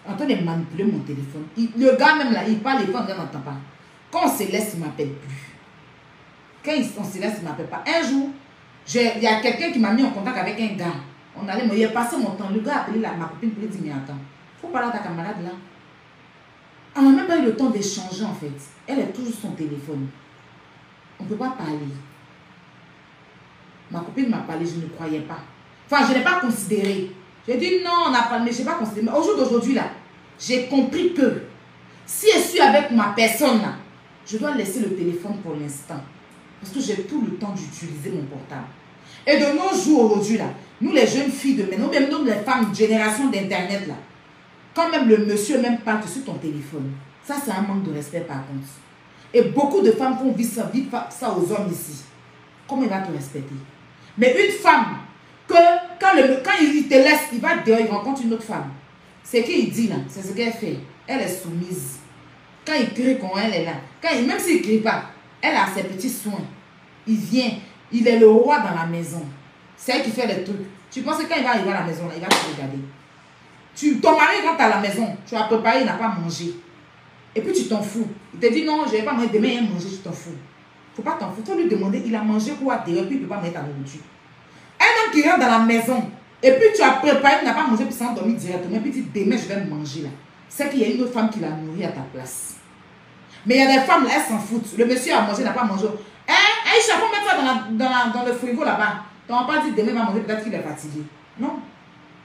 [SPEAKER 1] En train de manipuler mon téléphone. Le gars même là, il parle, on n'entend pas. Quand on se laisse, il ne m'appelle plus. Quand on se laisse, il ne m'appelle pas. Un jour, il y a quelqu'un qui m'a mis en contact avec un gars. On allait, il a passé mon temps. Le gars a appelé ma copine pour lui dire, mais attends, il faut parler à ta camarade là. On n'a même pas eu le temps d'échanger en fait. Elle est toujours sur son téléphone. On ne peut pas parler. Ma copine m'a parlé, je ne croyais pas. Enfin, je n'ai pas considéré. J'ai dit non, on n'a pas, mais je n'ai pas considéré. Mais au jour d'aujourd'hui, là, j'ai compris que si je suis avec ma personne, là, je dois laisser le téléphone pour l'instant. Parce que j'ai tout le temps d'utiliser mon portable. Et de nos jours aujourd'hui, là, nous les jeunes filles de maintenant, même nous les femmes, génération d'internet, là, quand même le monsieur même parle sur ton téléphone, ça c'est un manque de respect par contre. Et beaucoup de femmes font vivre ça aux hommes ici. Comment il va te respecter? Mais une femme, quand il te laisse, il va dehors, il rencontre une autre femme. Ce qu'il dit là, c'est ce qu'elle fait. Elle est soumise. Quand il crie quand elle est là, même s'il ne crie pas, elle a ses petits soins. Il vient, il est le roi dans la maison. C'est elle qui fait les trucs. Tu penses que quand il va arriver à la maison, là, il va te regarder. Ton mari rentre à la maison, tu as préparé, il n'a pas mangé. Et puis tu t'en fous. Il te dit non, je ne vais pas manger, demain il va manger, tu t'en fous. Il ne faut pas t'en foutre. Il faut lui demander, il a mangé quoi, et puis il ne peut pas mettre ta nourriture. Un homme qui rentre dans la maison, et puis tu as préparé, il n'a pas mangé, puis s'est endormi directement, et puis tu dis demain je vais manger là. C'est qu'il y a une autre femme qui l'a nourri à ta place. Mais il y a des femmes là, elles s'en foutent. Le monsieur a mangé, n'a pas mangé. Aïcha, faut mettre ça dans le frigo là-bas. Tu n'as pas dit demain il va manger, peut-être qu'il est fatigué. Non.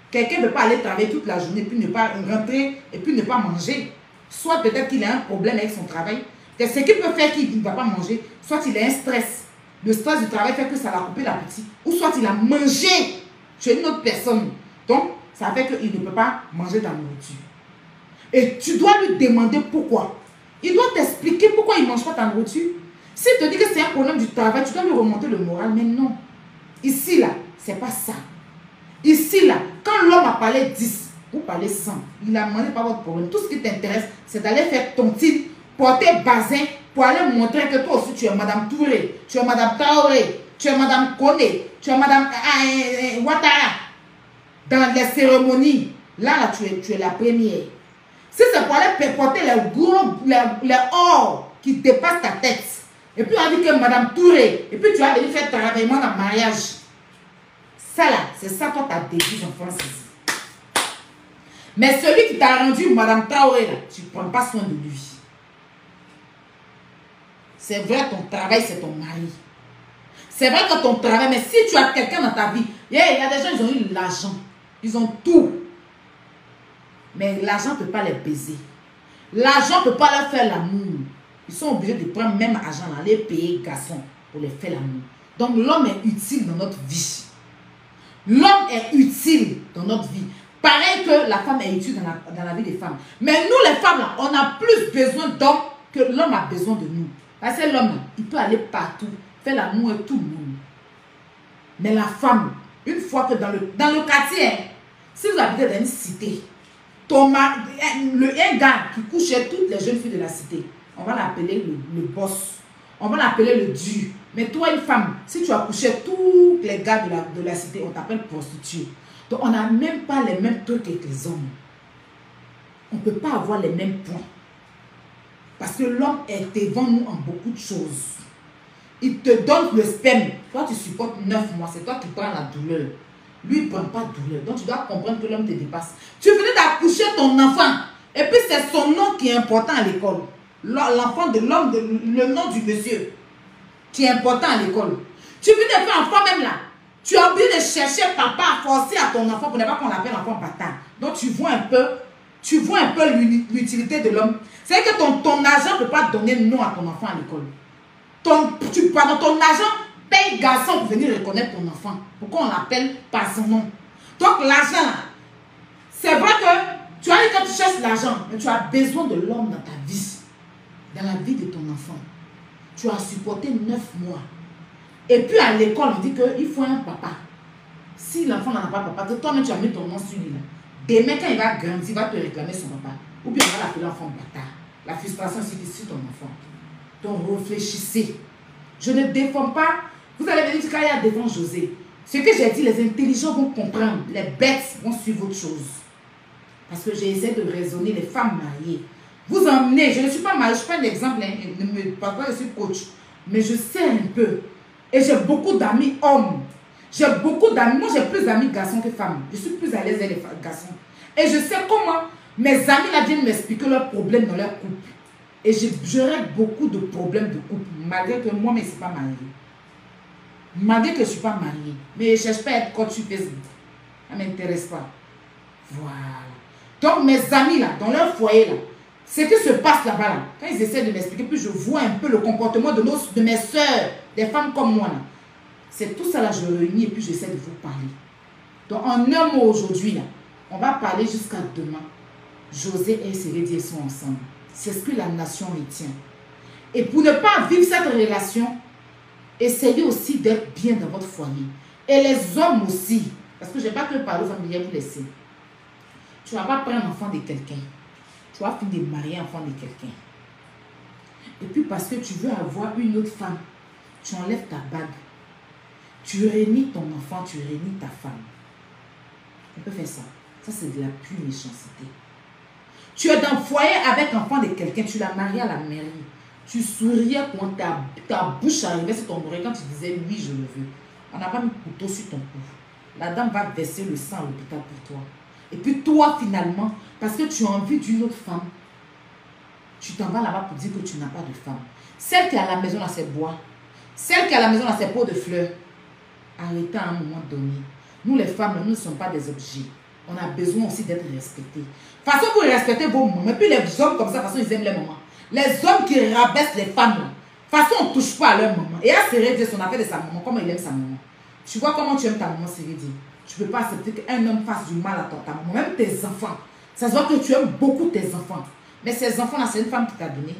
[SPEAKER 1] Quelqu'un ne peut pas aller travailler toute la journée, puis ne pas rentrer, et puis ne pas manger. Soit peut-être qu'il a un problème avec son travail. C'est ce qui peut faire qu'il ne va pas manger. Soit il a un stress. Le stress du travail fait que ça l'a coupé l'appétit. Ou soit il a mangé chez une autre personne. Donc, ça fait qu'il ne peut pas manger ta nourriture. Et tu dois lui demander pourquoi. Il doit t'expliquer pourquoi il ne mange pas ta nourriture. S'il te dit que c'est un problème du travail, tu dois lui remonter le moral. Mais non. Ici, là, c'est pas ça. Ici, là, quand l'homme a parlé 10, vous parlez 100. Il a demandé pas votre problème. Tout ce qui t'intéresse, c'est d'aller faire ton titre, porter bazin, pour aller montrer que toi aussi, tu es Madame Touré, tu es Madame Traoré, tu es Madame Koné, tu es Madame Ouattara. Dans les cérémonies, là, tu es la première. Si c'est pour aller porter les or qui dépassent ta tête, et puis on dit que Madame Touré, et puis tu vas venir faire travaillement dans le mariage. Ça là, c'est ça toi ta devise en France ici. Mais celui qui t'a rendu Madame Traoré là, tu ne prends pas soin de lui. C'est vrai, ton travail, c'est ton mari. C'est vrai que ton travail, mais si tu as quelqu'un dans ta vie, il y a des gens, ils ont eu l'argent. Ils ont tout. Mais l'argent ne peut pas les baiser. L'argent ne peut pas leur faire l'amour. Ils sont obligés de prendre même argent, aller payer garçon pour les faire l'amour. Donc l'homme est utile dans notre vie. L'homme est utile dans notre vie. Pareil que la femme est utile dans la vie des femmes. Mais nous les femmes, là, on a plus besoin d'hommes que l'homme a besoin de nous. Parce que l'homme, il peut aller partout, faire l'amour avec tout le monde. Mais la femme, une fois que dans le quartier, si vous habitez dans une cité, un gars qui couchait toutes les jeunes filles de la cité, on va l'appeler le boss. On va l'appeler le dur. Mais toi, une femme, si tu as couché tous les gars de la cité, on t'appelle prostituée. Donc, on n'a même pas les mêmes trucs avec les hommes. On ne peut pas avoir les mêmes points. Parce que l'homme est devant nous en beaucoup de choses. Il te donne le sperme. Toi, tu supportes 9 mois. C'est toi qui prends la douleur. Lui, il ne prend pas de douleur. Donc, tu dois comprendre que l'homme te dépasse. Tu venais d'accoucher ton enfant. Et puis, c'est son nom qui est important à l'école. L'enfant de l'homme, le nom du monsieur, qui est important à l'école. Tu viens de faire enfant même là. Tu as oublié de chercher papa à forcer à ton enfant pour ne pas qu'on l'appelle enfant bâtard. Donc, tu vois un peu l'utilité de l'homme. C'est que ton argent ne peut pas donner nom à ton enfant à l'école. Ton argent paye garçon pour venir reconnaître ton enfant. Pourquoi on l'appelle par son nom? Donc l'argent, c'est vrai que tu as dit que tu cherches l'argent, mais tu as besoin de l'homme dans ta vie. Dans la vie de ton enfant. Tu as supporté 9 mois. Et puis à l'école, on dit qu'il faut un papa. Si l'enfant n'en a pas papa, toi-même tu as mis ton nom sur lui là. Demain, quand il va grandir, il va te réclamer son papa. Ou bien on va l'appeler enfant bâtard. La frustration, c'est sur ton enfant. Donc réfléchissez. Je ne défends pas. Vous allez venir quand il y a devant José. Ce que j'ai dit, les intelligents vont comprendre. Les bêtes vont suivre autre chose. Parce que j'ai essayé de raisonner les femmes mariées. Vous emmenez, je ne suis pas mariée, je suis pas un exemple, ne me parle pas, je suis coach. Mais je sais un peu. Et j'ai beaucoup d'amis hommes. J'ai beaucoup d'amis. Moi, j'ai plus d'amis garçons que femmes. Je suis plus à l'aise avec les garçons. Et je sais comment mes amis là viennent m'expliquer leurs problèmes dans leur couple. Et je règle beaucoup de problèmes de couple, malgré que moi, mais je ne suis pas mariée. Malgré que je ne suis pas mariée. Mais je ne cherche pas à être coach sur Facebook. Ça ne m'intéresse pas. Voilà. Donc, mes amis là, dans leur foyer là, ce qui se passe là-bas, là, quand ils essaient de m'expliquer, puis je vois un peu le comportement de mes soeurs, des femmes comme moi. C'est tout ça là, je réunis et puis j'essaie de vous parler. Donc en un mot aujourd'hui, là, on va parler jusqu'à demain. José et Sérédier sont ensemble. C'est ce que la nation retient. Et pour ne pas vivre cette relation, essayez aussi d'être bien dans votre foyer. Et les hommes aussi, parce que je n'ai pas que parler familier, vous laissez. Tu ne vas pas prendre l'enfant de quelqu'un. Tu vas finir de marier l'enfant de quelqu'un. Et puis parce que tu veux avoir une autre femme, tu enlèves ta bague. Tu réunis ton enfant, tu réunis ta femme. On peut faire ça. Ça, c'est de la pure méchanceté. Tu es dans le foyer avec l'enfant de quelqu'un, tu l'as marié à la mairie. Tu souriais quand ta bouche arrivait sur ton oreille, quand tu disais oui, je le veux. On n'a pas mis le couteau sur ton cou. La dame va verser le sang à l'hôpital pour toi. Et puis toi, finalement, parce que tu as envie d'une autre femme, tu t'en vas là-bas pour dire que tu n'as pas de femme. Celle qui est à la maison, là, c'est bois. Celle qui est à la maison, là, c'est pot de fleurs. Arrêtez à un moment donné. Nous, les femmes, nous ne sommes pas des objets. On a besoin aussi d'être respectés. De toute façon, vous respectez vos mamans. Et puis les hommes comme ça, de toute façon, ils aiment les mamans. Les hommes qui rabaissent les femmes, de toute façon, on ne touche pas à leur maman. Et à Sérédie, son affaire de sa maman, comment il aime sa maman. Tu vois comment tu aimes ta maman, Sérédie. Tu ne peux pas accepter qu'un homme fasse du mal à ta maman. Même tes enfants. Ça se voit que tu aimes beaucoup tes enfants. Mais ces enfants-là, c'est une femme qui t'a donné.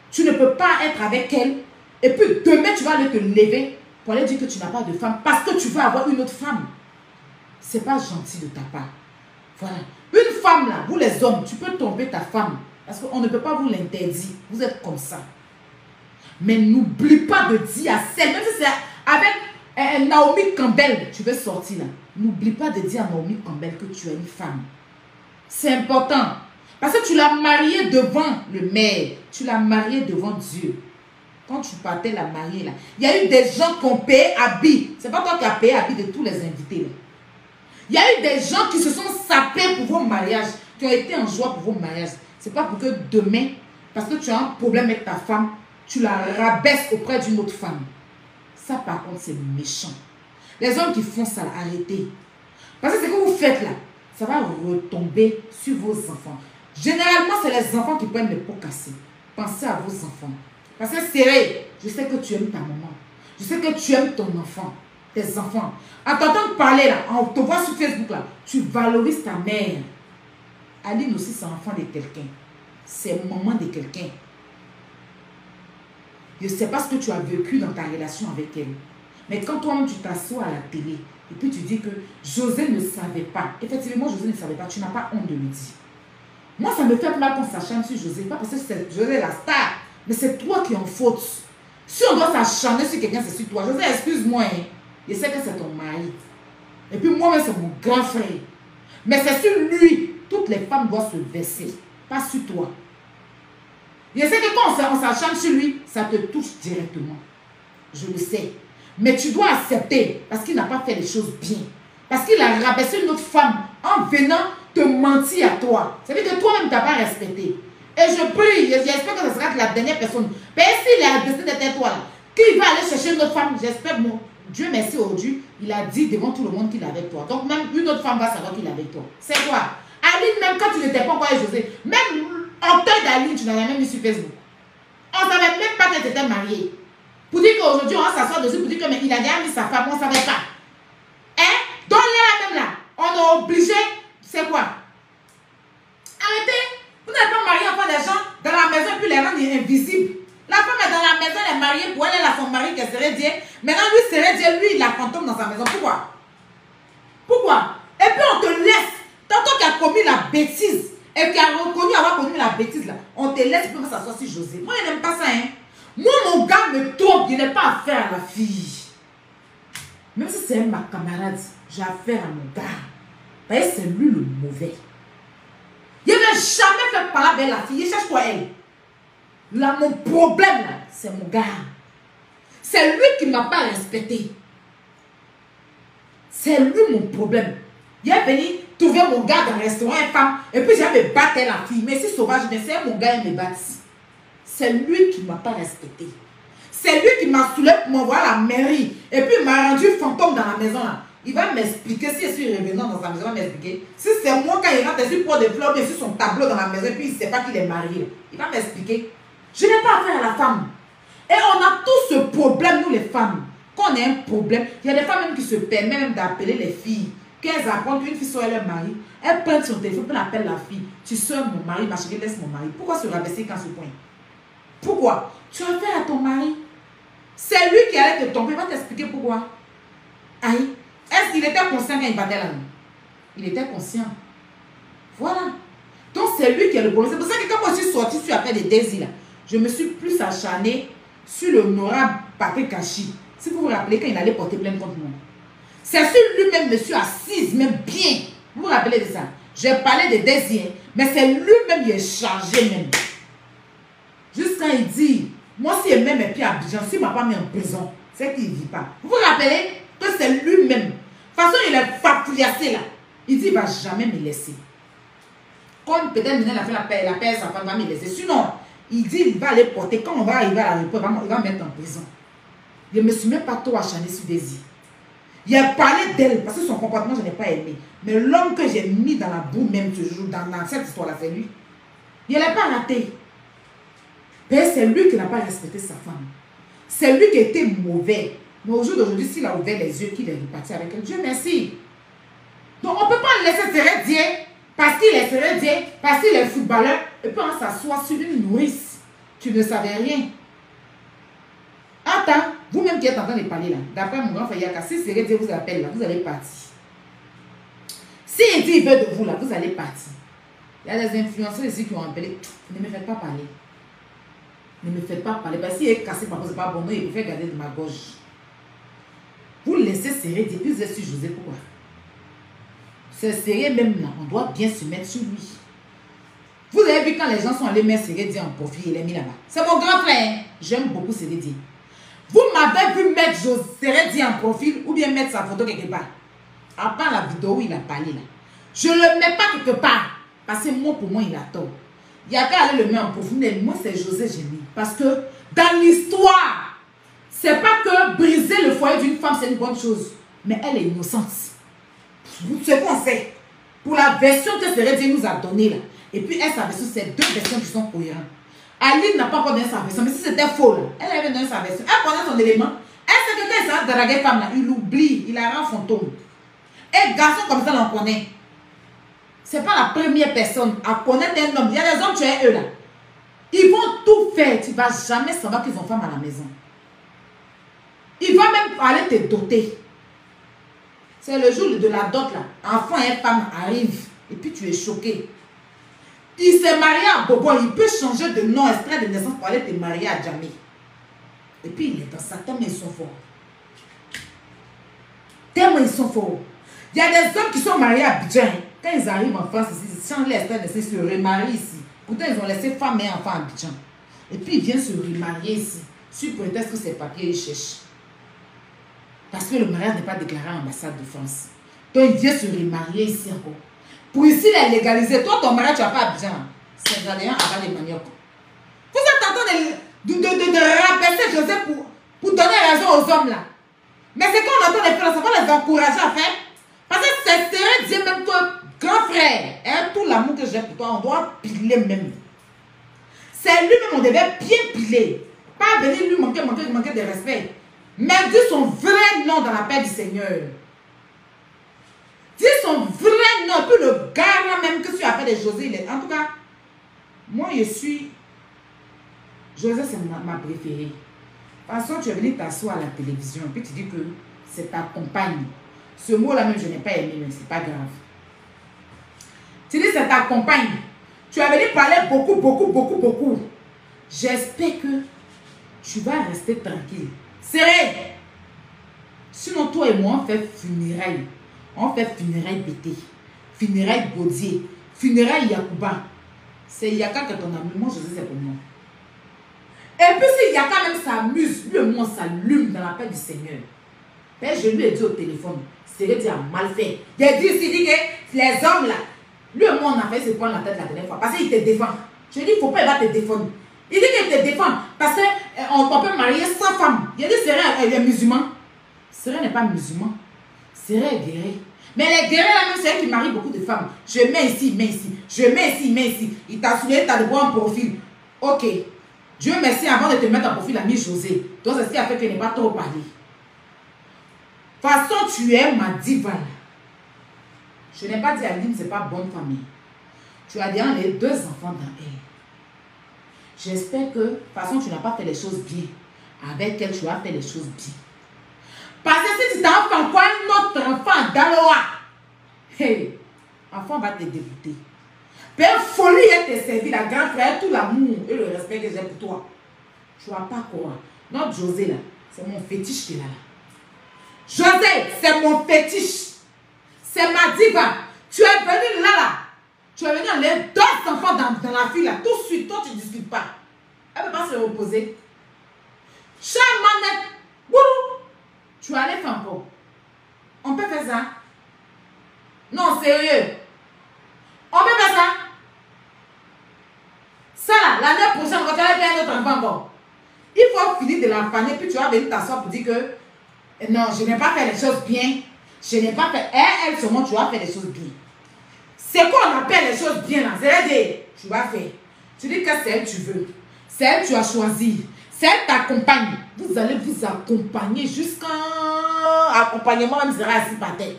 [SPEAKER 1] Tu ne peux pas être avec elle. Et puis demain, tu vas aller te lever pour aller dire que tu n'as pas de femme. Parce que tu veux avoir une autre femme. C'est pas gentil de ta part. Voilà. Une femme là, vous les hommes, tu peux tromper ta femme. Parce qu'on ne peut pas vous l'interdire. Vous êtes comme ça. Mais n'oublie pas de dire à celle, même si c'est avec Naomi Campbell, tu veux sortir là. N'oublie pas de dire à Naomi Campbell que tu es une femme. C'est important. Parce que tu l'as mariée devant le maire. Tu l'as mariée devant Dieu. Quand tu partais la marier là, il y a eu des gens qui ont payé habit. C'est pas toi qui as payé habit de tous les invités là. Il y a eu des gens qui se sont sapés pour vos mariages, qui ont été en joie pour vos mariages. C'est pas pour que demain, parce que tu as un problème avec ta femme, tu la rabaisses auprès d'une autre femme. Ça par contre c'est méchant. Les hommes qui font ça, arrêtez. Parce que ce que vous faites là, ça va retomber sur vos enfants. Généralement, c'est les enfants qui prennent les pots cassés. Pensez à vos enfants. Parce que c'est vrai, je sais que tu aimes ta maman. Je sais que tu aimes ton enfant, tes enfants. En t'entendant parler là, on te voit sur Facebook là, tu valorises ta mère. Aline aussi, c'est enfant de quelqu'un. C'est maman de quelqu'un. Je ne sais pas ce que tu as vécu dans ta relation avec elle. Mais quand toi-même tu t'assois à la télé, et puis tu dis que José ne savait pas. Effectivement, José ne savait pas. Tu n'as pas honte de le dire. Moi, ça me fait mal quand ça chante sur José. Pas parce que c'est José la star. Mais c'est toi qui es en faute. Si on doit s'acharner sur quelqu'un, c'est sur toi. José, excuse-moi. Hein. Je sais que c'est ton mari. Et puis moi-même, c'est mon grand frère. Mais c'est sur lui. Toutes les femmes doivent se baisser. Pas sur toi. Je sais que quand on s'acharne sur lui, ça te touche directement. Je le sais. Mais tu dois accepter. Parce qu'il n'a pas fait les choses bien. Parce qu'il a rabaissé une autre femme en venant te mentir à toi. Ça veut dire que toi-même, tu n'as pas respecté. Et je prie, j'espère que ce sera la dernière personne. Mais s'il a décidé d'être toi, qu'il va aller chercher une autre femme, j'espère, mon Dieu merci aujourd'hui, il a dit devant tout le monde qu'il est avec toi. Donc même une autre femme va savoir qu'il est avec toi. C'est quoi? Aline, même quand tu n'étais pas encore avec José, même en tête d'Aline, tu n'avais même mis sur Facebook. On ne savait même pas qu'elle était mariée. Pour dire qu'aujourd'hui, on va s'asseoir dessus pour dire que mais il a déjà mis sa femme, on ne savait pas. Hein? Donc là, même là, on est obligé, c'est quoi? Arrêtez. Vous n'êtes pas marié enfant des gens dans la maison puis les rendre invisibles. La femme est dans la maison, elle est mariée pour elle, elle a son mari qui est Sérédien. Maintenant, lui, Sérédien, lui, il la fantôme dans sa maison. Pourquoi? Pourquoi? Et puis on te laisse. Tantôt qu'il a commis la bêtise et qu'il a reconnu avoir commis la bêtise là, on te laisse pour que ça soit si José. Moi, je n'aime pas ça, hein. Moi, mon gars me trompe, il n'est pas affaire à la fille. Même si c'est ma camarade, j'ai affaire à mon gars. Vous voyez, c'est lui le mauvais. Il n'a jamais fait parler avec la fille. Il cherche quoi elle? Là, mon problème, là, c'est mon gars. C'est lui qui ne m'a pas respecté. C'est lui mon problème. Il est venu trouver mon gars dans le restaurant, une femme, et puis j'ai me battre la fille. Mais c'est sauvage, mais c'est mon gars, il me bat. C'est lui qui ne m'a pas respecté. C'est lui qui m'a saoulé pour m'envoyer à la mairie. Et puis il m'a rendu fantôme dans la maison là. Il va m'expliquer si je suis revenant dans sa maison, il va m'expliquer. Si c'est moi quand il rentre, il pour des fleurs, bien sur son tableau dans la maison, et puis il ne sait pas qu'il est marié. Il va m'expliquer. Je n'ai pas affaire à la femme. Et on a tous ce problème, nous les femmes. Quand on a un problème, il y a des femmes même qui se permettent même d'appeler les filles. Qu'elles apprennent une fille sur leur mari, elles prennent son téléphone, elles appellent la fille. Tu sors mon mari, ma chérie, laisse mon mari. Pourquoi se rabaisser quand ce point? Pourquoi? Tu as affaire à ton mari. C'est lui qui allait te tomber, il va t'expliquer pourquoi. Aïe. Est-ce qu'il était conscient quand il battait la main? Il était conscient. Voilà. Donc, c'est lui qui est le problème. C'est pour ça que quand moi je suis sortie sur l'affaire des Daisy, là, je me suis plus acharnée sur l'honorable Patrick Kachi. Si vous vous rappelez, quand il allait porter plainte contre moi. C'est sur lui-même, je me suis assise, même bien. Vous vous rappelez de ça? J'ai parlé des Daisy, hein, mais c'est lui-même qui est chargé même. Juste quand il dit, moi si il met mes pieds à Abidjan, s'il ne m'a pas mis en prison, c'est qu'il ne vit pas. Vous vous rappelez que c'est lui-même. De toute façon, il est papouillassé là. Il dit, il ne va jamais me laisser. Comme peut-être maintenant il a fait la paix, sa femme va me laisser. Sinon, il dit, il va aller porter. Quand on va arriver à l'aéroport, il va me mettre en prison. Je ne me suis même pas trop acharnée sur Daisy. Il a parlé d'elle, parce que son comportement, je n'ai pas aimé. Mais l'homme que j'ai mis dans la boue même ce jour, dans cette histoire-là, c'est lui. Il n'a pas raté. Mais c'est lui qui n'a pas respecté sa femme. C'est lui qui était mauvais. Mais au jour d'aujourd'hui, s'il a ouvert les yeux, qu'il est reparti avec elle, Dieu merci. Donc on ne peut pas le laisser se redire parce qu'il est sérédien, parce qu'il est footballeur, et puis on s'assoit sur une nourrice. Tu ne savais rien. Attends, vous-même qui êtes en train de parler là, d'après mon grand frère Yaka, si Sérédien vous appelle là, vous allez partir. S'il dit il veut de vous là, vous allez partir. Il y a des influenceurs ici qui ont appelé, ne me faites pas parler. Ne me faites pas parler, parce que s'il est cassé par contre, c'est pas bon, non, il peut faire garder de ma gorge. Vous laissez Sérédien, puis vous êtes sur José, pourquoi? C'est sérieux même là, on doit bien se mettre sur lui. Vous avez vu quand les gens sont allés mettre Sérédien en profil, il est mis là-bas. C'est mon grand frère, j'aime beaucoup Sérédien. Vous m'avez vu mettre Sérédien en profil ou bien mettre sa photo quelque part. À part la vidéo où il a parlé là. Je ne le mets pas quelque part. Parce que moi, pour moi, il a tort. Il y a qu'à aller le mettre en profil. Mais moi, c'est José Génie. Parce que dans l'histoire, c'est pas que briser le foyer d'une femme, c'est une bonne chose. Mais elle est innocente. Ce qu'on sait. Pour la version que Sérédien nous a donnée là. Et puis, elle, sa version, c'est deux versions qui sont cohérentes. Aline n'a pas encore donné sa version, mais si c'était faux, là, elle avait donné sa version. Elle connaît son élément. Elle sait que quand il s'arrête de draguer femme, là, il oublie, il a un fantôme. Et garçon comme ça, on connaît. Ce n'est pas la première personne à connaître un homme. Il y a des hommes, tu es eux là. Ils vont tout faire. Tu ne vas jamais savoir qu'ils ont femme à la maison. Il va même aller te doter. C'est le jour de la dot là. Enfant et femme arrivent. Et puis tu es choqué. Il s'est marié à Bobo, il peut changer de nom, extrait de naissance pour aller te marier à Jamie. Et puis il est dans ça, tellement ils sont forts. Tellement ils sont forts. Il y a des hommes qui sont mariés à Abidjan. Quand ils arrivent en France, ils changent l'extrait de naissance, ils se remarient ici. Pourtant ils ont laissé femme et enfant à Abidjan. Et puis ils viennent se remarier ici. Sur prétexte que ces papiers ils cherchent. Parce que le mariage n'est pas déclaré à l'ambassade de France. Donc ils viennent se remarier ici encore. Pour ici, les légaliser. Toi, ton mariage, tu n'as pas Abidjan. C'est Ghanéen avant les maniocs. Vous êtes en train de rabaisser José pour donner raison aux hommes là. Mais c'est quand on entend les faire, ça va les encourager à faire. Parce que c'est Sérédien même que grand frère. Et tout l'amour que j'ai pour toi, on doit piler même. C'est lui-même, on devait bien piler. Pas venir lui manquer de respect. Mais dire son vrai nom dans la paix du Seigneur. Dis son vrai nom, puis le gars là même que tu as fait de José. En tout cas, moi je suis... José c'est ma préférée. De toute façon, tu es venu t'asseoir à la télévision, puis tu dis que c'est ta compagne. Ce mot-là même, je n'ai pas aimé, mais c'est pas grave. Tu dis c'est ta compagne. Tu es venu parler beaucoup. J'espère que tu vas rester tranquille. Serré. Sinon, toi et moi, on fait funérailles. On fait funérailles Bété, funérailles Gaudier, funérailles Yacouba. C'est Yaka que ton ami, moi je sais c'est pour moi. Et puis si Yaka même s'amuse, lui et moi on s'allume dans la paix du Seigneur. Et je lui ai dit au téléphone, Sérédien a mal fait. Il a dit que les hommes là, lui et moi on a fait se prendre la tête la dernière fois parce qu'il te défend. Je lui ai dit, il ne faut pas, il va te défendre. Il dit qu'il te défend parce qu'on peut marier 100 femmes. Il a dit, Sérédien est musulman. Sérédien n'est pas musulman. Sérédien est guéri. Mais les guerriers là même, c'est eux qui marient beaucoup de femmes. Je mets ici, mets ici. Je mets ici, mets ici. Il t'a soulevé, t'as de bois en profil. Ok. Dieu merci, avant de te mettre en profil, il a mis José. Donc c'est ce qui a fait qu'il n'est pas trop parlé. De toute façon, tu es ma diva. Je n'ai pas dit à Aline, c'est pas bonne famille. Tu as déjà les 2 enfants dans elle. J'espère que, de toute façon, tu n'as pas fait les choses bien. Avec elle, tu as fait les choses bien. Parce que si tu t'en fais quoi, un autre enfant dans le roi, hey, enfant va te dégoûter. Père folie et te servir la grande frère, tout l'amour et le respect que j'ai pour toi. Tu vois pas quoi. Notre José là, c'est mon fétiche qui est là. José, c'est mon fétiche. C'est ma diva. Tu es venu là. Tu es venu les deux enfants dans la file là. Tout de suite, toi tu ne discutes pas. Elle ne peut pas se reposer. Chamanette. Tu vas aller faire encore. On peut faire ça. Non, sérieux. On peut faire ça. Ça là, l'année prochaine, quand tu vas faire un autre enfant encore. Il faut finir de l'enfanner, puis tu vas venir t'asseoir pour dire que non, je n'ai pas fait les choses bien. Je n'ai pas fait. Elle seulement, tu vas faire les choses bien. C'est quoi on appelle les choses bien là? C'est-à-dire, tu vas faire. Tu dis que c'est elle que tu veux. C'est elle que tu as choisi. C'est elle t'accompagne. Vous allez vous accompagner jusqu'à accompagnement, même sera assis par terre.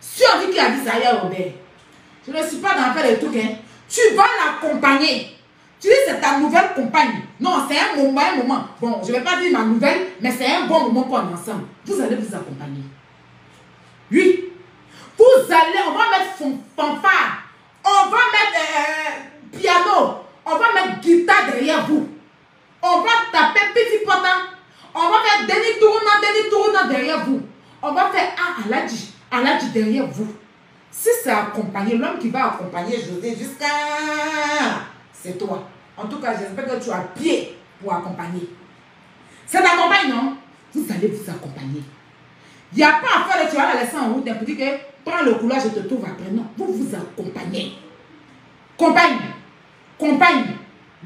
[SPEAKER 1] Si on dit qu'il a dit ça hier, Robert, je ne suis pas dans l'affaire de tout, hein. Tu vas l'accompagner. Tu dis c'est ta nouvelle compagne. Non, c'est un moment. Bon, je ne vais pas dire ma nouvelle, mais c'est un bon moment pour nous ensemble. Vous allez vous accompagner. Oui. Vous allez, on va mettre fanfare. On va mettre piano. On va mettre guitare derrière vous. On va taper petit potin. On va faire dernier tournant derrière vous. On va faire Aladji derrière vous. Si c'est accompagné, l'homme qui va accompagner José jusqu'à... C'est toi. En tout cas, j'espère que tu as pied pour accompagner. C'est ta compagne, non? Vous allez vous accompagner. Il n'y a pas à faire de tu vas la laisser en route et puis que prends le couloir, je te trouve après. Non, vous vous accompagnez. Compagne.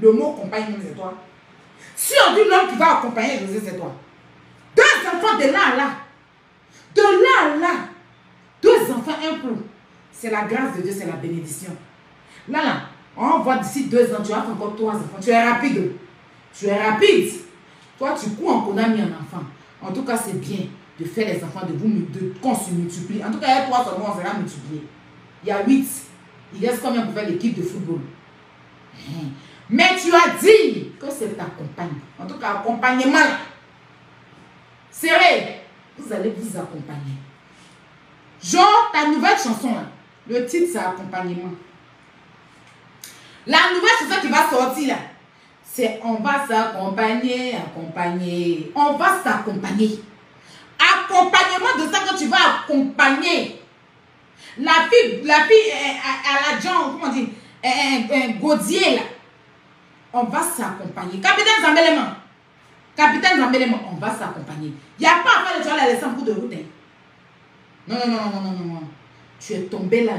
[SPEAKER 1] Le mot compagne, c'est toi. Si on dit l'homme qui va accompagner José, c'est toi. Deux enfants de là à là. De là à là. Deux enfants, un coup. C'est la grâce de Dieu, c'est la bénédiction. Là, on voit d'ici 2 ans, tu as encore 3 enfants. Tu es rapide. Toi, tu cours en qu'on a mis un enfant. En tout cas, c'est bien de faire les enfants qu'on se multiplie. En tout cas, il y a 3 seulement, on sera multiplié. Il y a 8. Il reste combien pour faire l'équipe de football? Mais tu as dit que c'est ta compagne. En tout cas, accompagnement. Serré. Vous allez vous accompagner. Genre, ta nouvelle chanson, là, le titre, c'est accompagnement. La nouvelle chanson qui va sortir, là, c'est on va s'accompagner, On va s'accompagner. Accompagnement de ça que tu vas accompagner. La fille à la Jean, comment on dit, Gaudier, là. On va s'accompagner. Capitaine Zambélément, on va s'accompagner. Il n'y a pas à faire de toi la laisser en cours de route. Hein. Non. Tu es tombé là.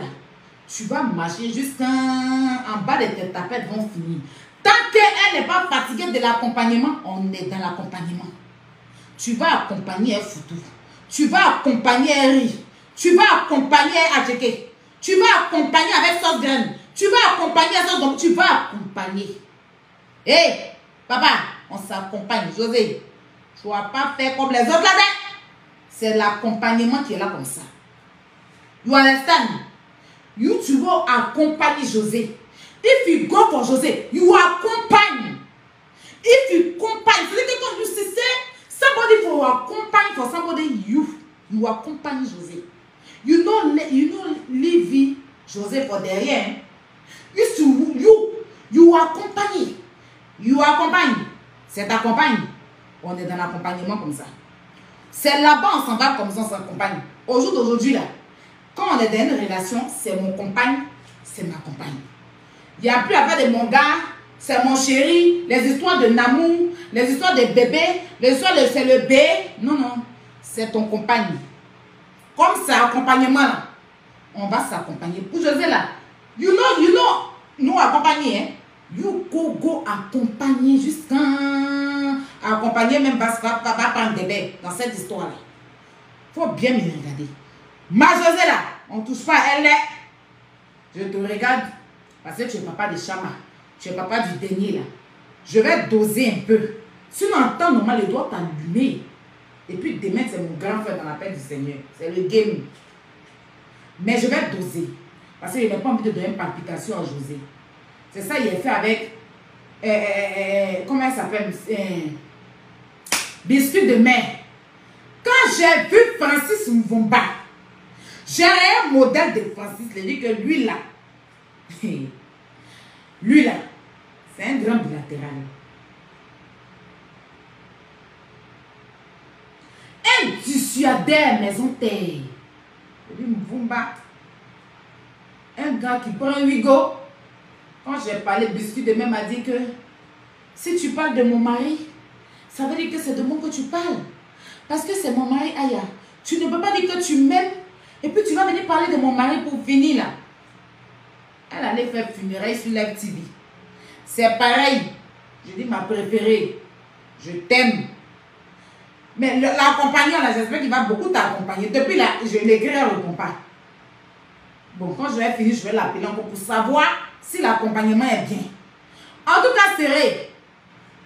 [SPEAKER 1] Tu vas marcher jusqu'en bas de tes tapettes vont finir. Tant qu'elle n'est pas fatiguée de l'accompagnement, on est dans l'accompagnement. Tu vas accompagner un foutu. Tu vas accompagner un riz. Tu vas accompagner un adjeke. Tu vas accompagner avec sauce graine. Tu vas accompagner sauce donc tu vas accompagner. Hé, papa, on s'accompagne. José, tu ne vas pas faire comme les autres là. C'est l'accompagnement qui est là comme ça. You understand? Tu vas accompagner José. If you go for José, you accompagne. If you accompagne, c'est que quand you say somebody for accompagne for somebody, you accompagne José. You know leave José for derrière. You accompagne. You accompagne. C'est ta compagne. On est dans l'accompagnement comme ça. C'est là-bas on s'en va comme ça, on s'accompagne. Au jour d'aujourd'hui là, quand on est dans une relation, c'est mon compagne, c'est ma compagne. Il n'y a plus à faire de mon gars, c'est mon chéri, les histoires de Namou, les histoires de bébé, les histoires de c'est le B. Non, c'est ton compagne. Comme c'est accompagnement là, on va s'accompagner. Pour José là, you know, nous accompagner, hein. You go accompagner jusqu'à accompagner même parce que papa prendre bébé dans cette histoire là. Faut bien me regarder. Ma José là, on ne touche pas, elle est. Je te regarde parce que tu es papa de Chama. Tu es papa du dernier là. Je vais doser un peu. Sinon, en temps normal, il doit t'allumer. Et puis demain, c'est mon grand frère dans la paix du Seigneur. C'est le game. Mais je vais doser. Parce que je n'ai pas envie de donner une palpitation à José. C'est ça, il est fait avec. Comment elle s'appelle? Biscuit de mer. Quand j'ai vu Francis Mvomba, j'ai un modèle de Francis, il dit que lui là, Lui là, c'est un grand bilatéral. Un dissuadaire maison terre. Un gars qui prend un Hugo. Quand j'ai parlé biscuit de même m'a dit que si tu parles de mon mari, ça veut dire que c'est de moi que tu parles. Parce que c'est mon mari, Aya. Tu ne peux pas dire que tu m'aimes et puis tu vas venir parler de mon mari pour finir là. Elle allait faire funérailles sur Live TV. C'est pareil. Je dis ma préférée. Je t'aime. Mais l'accompagnant là, j'espère qu'il va beaucoup t'accompagner. Depuis là, je l'écris, elle ne répond pas. Bon, quand je vais finir, je vais l'appeler encore pour savoir si l'accompagnement est bien. En tout cas, c'est vrai.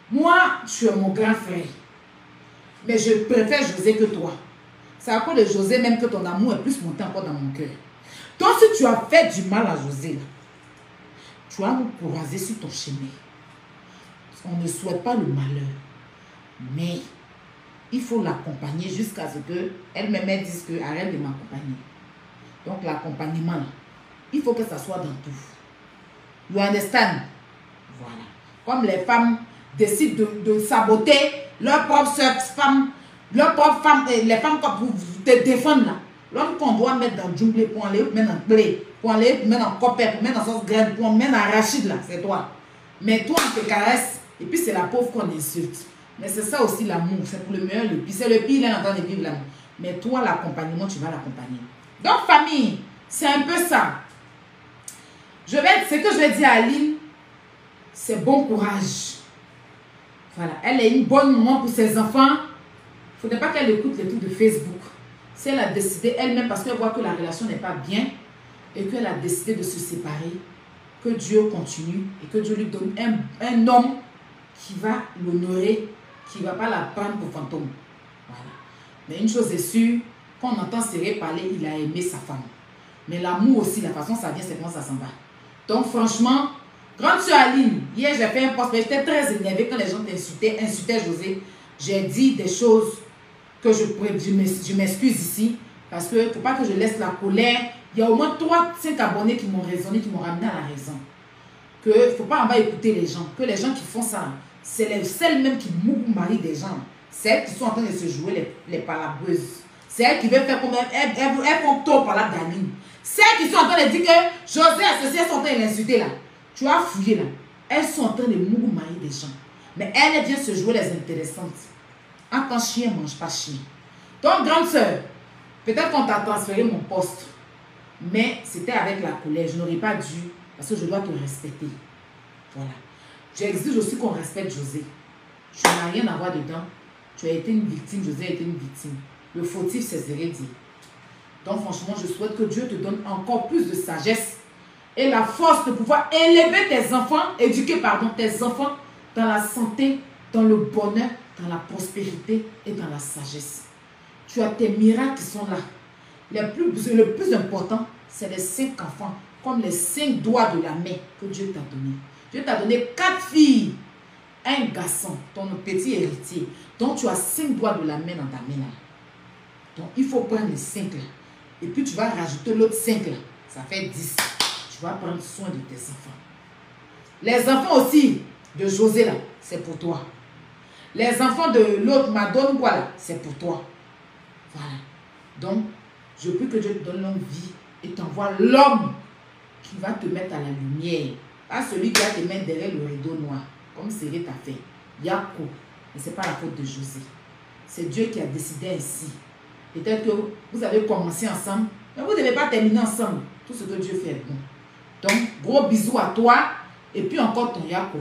[SPEAKER 1] Moi, tu es mon grand frère. Mais je préfère José que toi. C'est à cause de José même que ton amour est plus monté encore dans mon cœur. Donc, si tu as fait du mal à José, là, tu vas nous croiser sur ton chemin. On ne souhaite pas le malheur. Mais il faut l'accompagner jusqu'à ce qu'elle-même dise que arrête de m'accompagner. Donc, l'accompagnement, il faut que ça soit dans tout. You understand? Voilà. Comme les femmes décident de saboter leur propre femme, les femmes pour te défendre là. L'homme qu'on doit mettre dans le jungle pour aller mettre en clé, pour aller mettre en copette, pour mettre en sauce graine, pour mettre en arachide là, c'est toi. Mais toi, on te caresse et puis c'est la pauvre qu'on insulte. Mais c'est ça aussi l'amour, c'est pour le meilleur, le pire. C'est le pire, il est en train de vivre l'amour. Mais toi, l'accompagnement, tu vas l'accompagner. Donc, famille, c'est un peu ça. Ce que je vais dire à Aline, c'est bon courage. Voilà, elle est une bonne maman pour ses enfants. Il ne faudrait pas qu'elle écoute les trucs de Facebook. Si elle a décidé elle-même, parce qu'elle voit que la relation n'est pas bien, et qu'elle a décidé de se séparer, que Dieu continue et que Dieu lui donne un homme qui va l'honorer, qui ne va pas la prendre pour fantôme. Voilà. Mais une chose est sûre, quand on entend Cyré parler, il a aimé sa femme. Mais l'amour aussi, la façon ça vient, c'est comment ça s'en va. Donc franchement, grande soeur Aline, hier j'ai fait un post, mais j'étais très énervée quand les gens insultaient José. J'ai dit des choses que je m'excuse ici, parce que il ne faut pas que je laisse la colère. Il y a au moins 3-5 abonnés qui m'ont raisonné, qui m'ont ramené à la raison. Que il ne faut pas en bas écouter les gens. Que les gens qui font ça, c'est celles même qui marient des gens. C'est elles qui sont en train de se jouer les palabreuses. C'est elles qui veulent faire comme elles font tort par la gamine. Celles qui sont en train de dire que José associé, elles sont en train de l'insulter là. Tu as fouillé là. Elles sont en train de marier des gens. Mais elles viennent se jouer les intéressantes. Quand chien ne mange pas chien. Donc, grande soeur, peut-être qu'on t'a transféré mon poste. Mais c'était avec la colère. Je n'aurais pas dû, parce que je dois te respecter. Voilà. J'exige aussi qu'on respecte José. Tu n'as rien à voir dedans. Tu as été une victime, José a été une victime. Le fautif, c'est Zérédi. Donc franchement, je souhaite que Dieu te donne encore plus de sagesse et la force de pouvoir élever tes enfants, éduquer tes enfants dans la santé, dans le bonheur, dans la prospérité et dans la sagesse. Tu as tes miracles qui sont là. Le plus important, c'est les 5 enfants, comme les 5 doigts de la main que Dieu t'a donné. Dieu t'a donné 4 filles, un garçon, ton petit héritier. Donc tu as 5 doigts de la main dans ta main là. Donc il faut prendre les 5 là. Et puis tu vas rajouter l'autre 5 là. Ça fait 10. Tu vas prendre soin de tes enfants. Les enfants aussi de José là, c'est pour toi. Les enfants de l'autre Madone quoi là, c'est pour toi. Voilà. Donc, je prie que Dieu te donne longue vie et t'envoie l'homme qui va te mettre à la lumière. Pas celui qui va te mettre derrière le rideau noir, comme Cyril t'a fait. Yako. Mais ce n'est pas la faute de José. C'est Dieu qui a décidé ainsi. Peut-être que vous avez commencé ensemble, mais vous ne devez pas terminer ensemble. Tout ce que Dieu fait est bon. Donc, gros bisous à toi. Et puis encore ton Yako.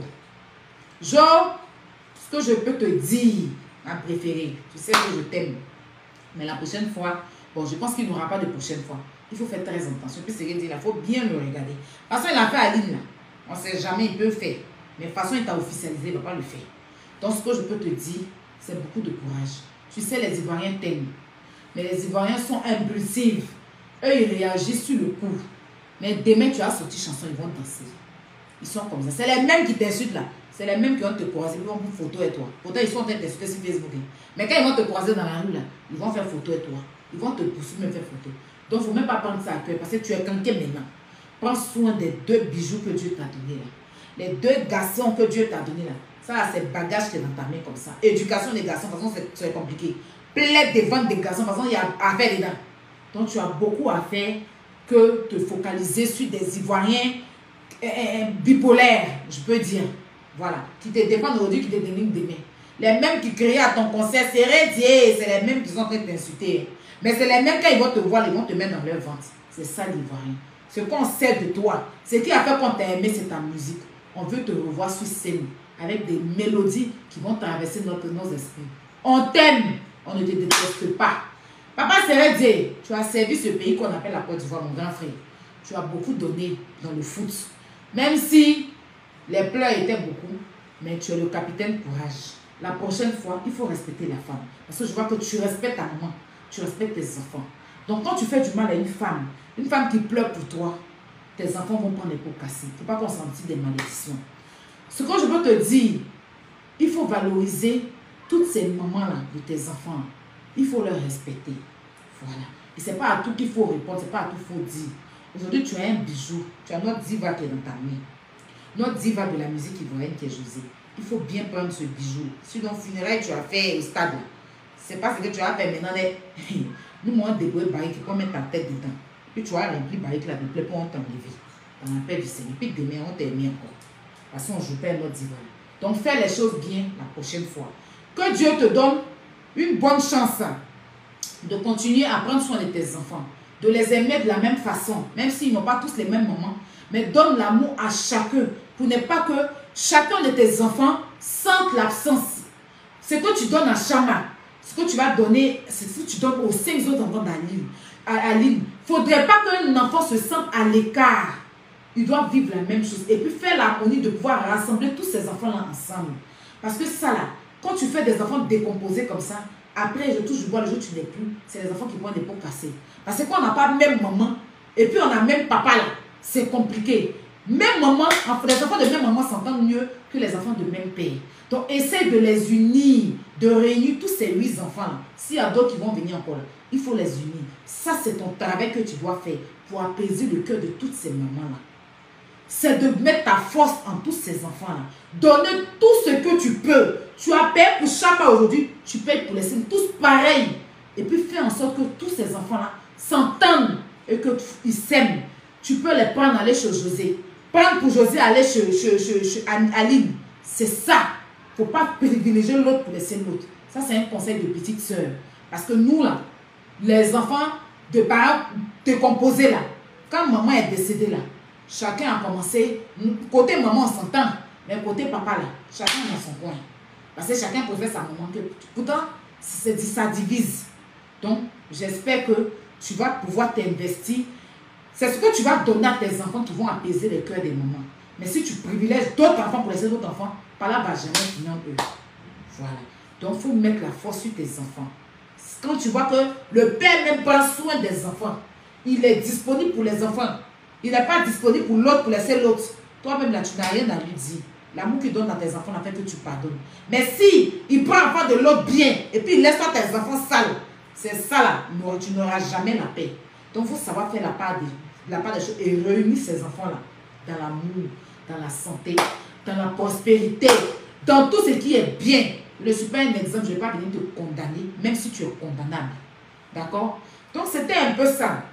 [SPEAKER 1] Genre, ce que je peux te dire, ma préférée, tu sais que je t'aime. Mais la prochaine fois, bon, je pense qu'il n'y aura pas de prochaine fois. Il faut faire très attention. Puis c'est dit, il faut bien le regarder. De toute façon, il a fait à Aline là. On ne sait jamais, il peut faire. Mais de toute façon, il t'a officialisé, il ne va pas le faire. Donc, ce que je peux te dire, c'est beaucoup de courage. Tu sais, les Ivoiriens t'aiment. Mais les Ivoiriens sont impulsifs. Eux, ils réagissent sur le coup. Mais demain, tu as sorti chanson, ils vont danser. Ils sont comme ça. C'est les mêmes qui t'insultent là. C'est les mêmes qui vont te croiser. Ils vont prendre photo et toi. Pourtant, ils sont en train de t'insulter sur Facebook. Mais quand ils vont te croiser dans la rue là, ils vont faire photo et toi. Ils vont te poursuivre, même faire photo. Donc, il ne faut même pas prendre ça à cœur parce que tu es quelqu'un maintenant. Prends soin des 2 bijoux que Dieu t'a donné là. Les 2 garçons que Dieu t'a donné là, ça c'est bagage qui est dans ta main comme ça. Éducation des garçons, de toute façon c'est compliqué. Plaide des ventes des garçons, de toute façon il y a à faire dedans. Donc tu as beaucoup à faire que te focaliser sur des Ivoiriens bipolaires, je peux dire. Voilà, qui te dépendent aujourd'hui, qui te dénigrent demain. Les mêmes qui crient à ton concert, c'est les mêmes qui sont en train de t'insulter. Mais c'est les mêmes quand ils vont te voir, ils vont te mettre dans leur ventre. C'est ça l'Ivoirien. Ce qu'on sait de toi, ce qui a fait qu'on t'a aimé, c'est ta musique. On veut te revoir sur scène avec des mélodies qui vont traverser nos esprits. On t'aime, on ne te déteste pas. Papa Sérédié, tu as servi ce pays qu'on appelle la Côte d'Ivoire, mon grand frère. Tu as beaucoup donné dans le foot. Même si les pleurs étaient beaucoup, mais tu es le capitaine courage. La prochaine fois, il faut respecter la femme. Parce que je vois que tu respectes ta maman, tu respectes tes enfants. Donc quand tu fais du mal à une femme qui pleure pour toi, tes enfants vont prendre les pots cassés. Il ne faut pas qu'on sente des malédictions. Ce que je veux te dire, il faut valoriser toutes ces mamans-là de tes enfants. Il faut leur respecter. Voilà. Et ce n'est pas à tout qu'il faut répondre, ce n'est pas à tout qu'il faut dire. Aujourd'hui, tu as un bijou, tu as notre diva qui est dans ta main. Notre diva de la musique ivoirienne qui est José. Il faut bien prendre ce bijou. Si ton funérailles tu as fait au stade, c'est pas ce que tu as fait maintenant. Nous, on débrouille barrique, on met ta tête dedans. Puis tu as rempli barrique là de plaie pour t'enlever. Dans la paix du Seigneur. Puis demain, on t'aime encore. Parce qu'on joue pas notre diva. Donc, fais les choses bien la prochaine fois. Que Dieu te donne une bonne chance de continuer à prendre soin de tes enfants. De les aimer de la même façon. Même s'ils n'ont pas tous les mêmes moments. Mais donne l'amour à chacun. Pour ne pas que chacun de tes enfants sente l'absence. Ce que tu donnes à Chama, ce que tu vas donner, c'est ce que tu donnes aux 5 autres enfants d'Aline. Il ne faudrait pas qu'un enfant se sente à l'écart. Ils doivent vivre la même chose. Et puis faire l'harmonie de pouvoir rassembler tous ces enfants-là ensemble. Parce que ça là, quand tu fais des enfants décomposés comme ça, après je touche du bois, le jour où tu n'es plus, c'est les enfants qui vont des pots cassés. Parce que quand on n'a pas même maman, et puis on a même papa là, c'est compliqué. Même maman, les enfants de même maman s'entendent mieux que les enfants de même père. Donc, essaye de les unir, de réunir tous ces 8 enfants-là. S'il y a d'autres qui vont venir encore là, il faut les unir. Ça, c'est ton travail que tu dois faire pour apaiser le cœur de toutes ces mamans-là. C'est de mettre ta force en tous ces enfants-là. Donner tout ce que tu peux. Tu as payé pour chaque pas aujourd'hui, tu payes pour les signes, tous pareils. Et puis, fais en sorte que tous ces enfants-là s'entendent et qu'ils s'aiment. Tu peux les prendre, aller chez José. Prendre pour José, aller chez Aline. C'est ça. Il ne faut pas privilégier l'autre pour laisser l'autre. Ça, c'est un conseil de petite sœur. Parce que nous, là, les enfants de parents décomposés, là, quand maman est décédée, là, chacun a commencé. Côté maman, on s'entend. Mais côté papa, là, chacun dans son coin. Parce que chacun préfère sa maman. Pourtant, ça divise. Donc, j'espère que tu vas pouvoir t'investir. C'est ce que tu vas donner à tes enfants qui vont apaiser les cœurs des mamans. Mais si tu privilèges d'autres enfants pour laisser d'autres enfants, par là va jamais finir eux. Voilà. Donc, il faut mettre la force sur tes enfants. Quand tu vois que le père même prend soin des enfants, il est disponible pour les enfants. Il n'est pas disponible pour l'autre, pour laisser l'autre. Toi-même, là, tu n'as rien à lui dire. L'amour qu'il donne à tes enfants, en fait, que tu pardonnes. Mais si il prend enfant de l'autre bien, et puis il laisse toi tes enfants sales, c'est ça là, tu n'auras jamais la paix. Donc, il faut savoir faire la part des choses et réunir ces enfants-là dans l'amour, dans la santé, dans la prospérité, dans tout ce qui est bien. Je ne suis pas un exemple, je ne vais pas venir te condamner, même si tu es condamnable. D'accord? Donc, c'était un peu ça.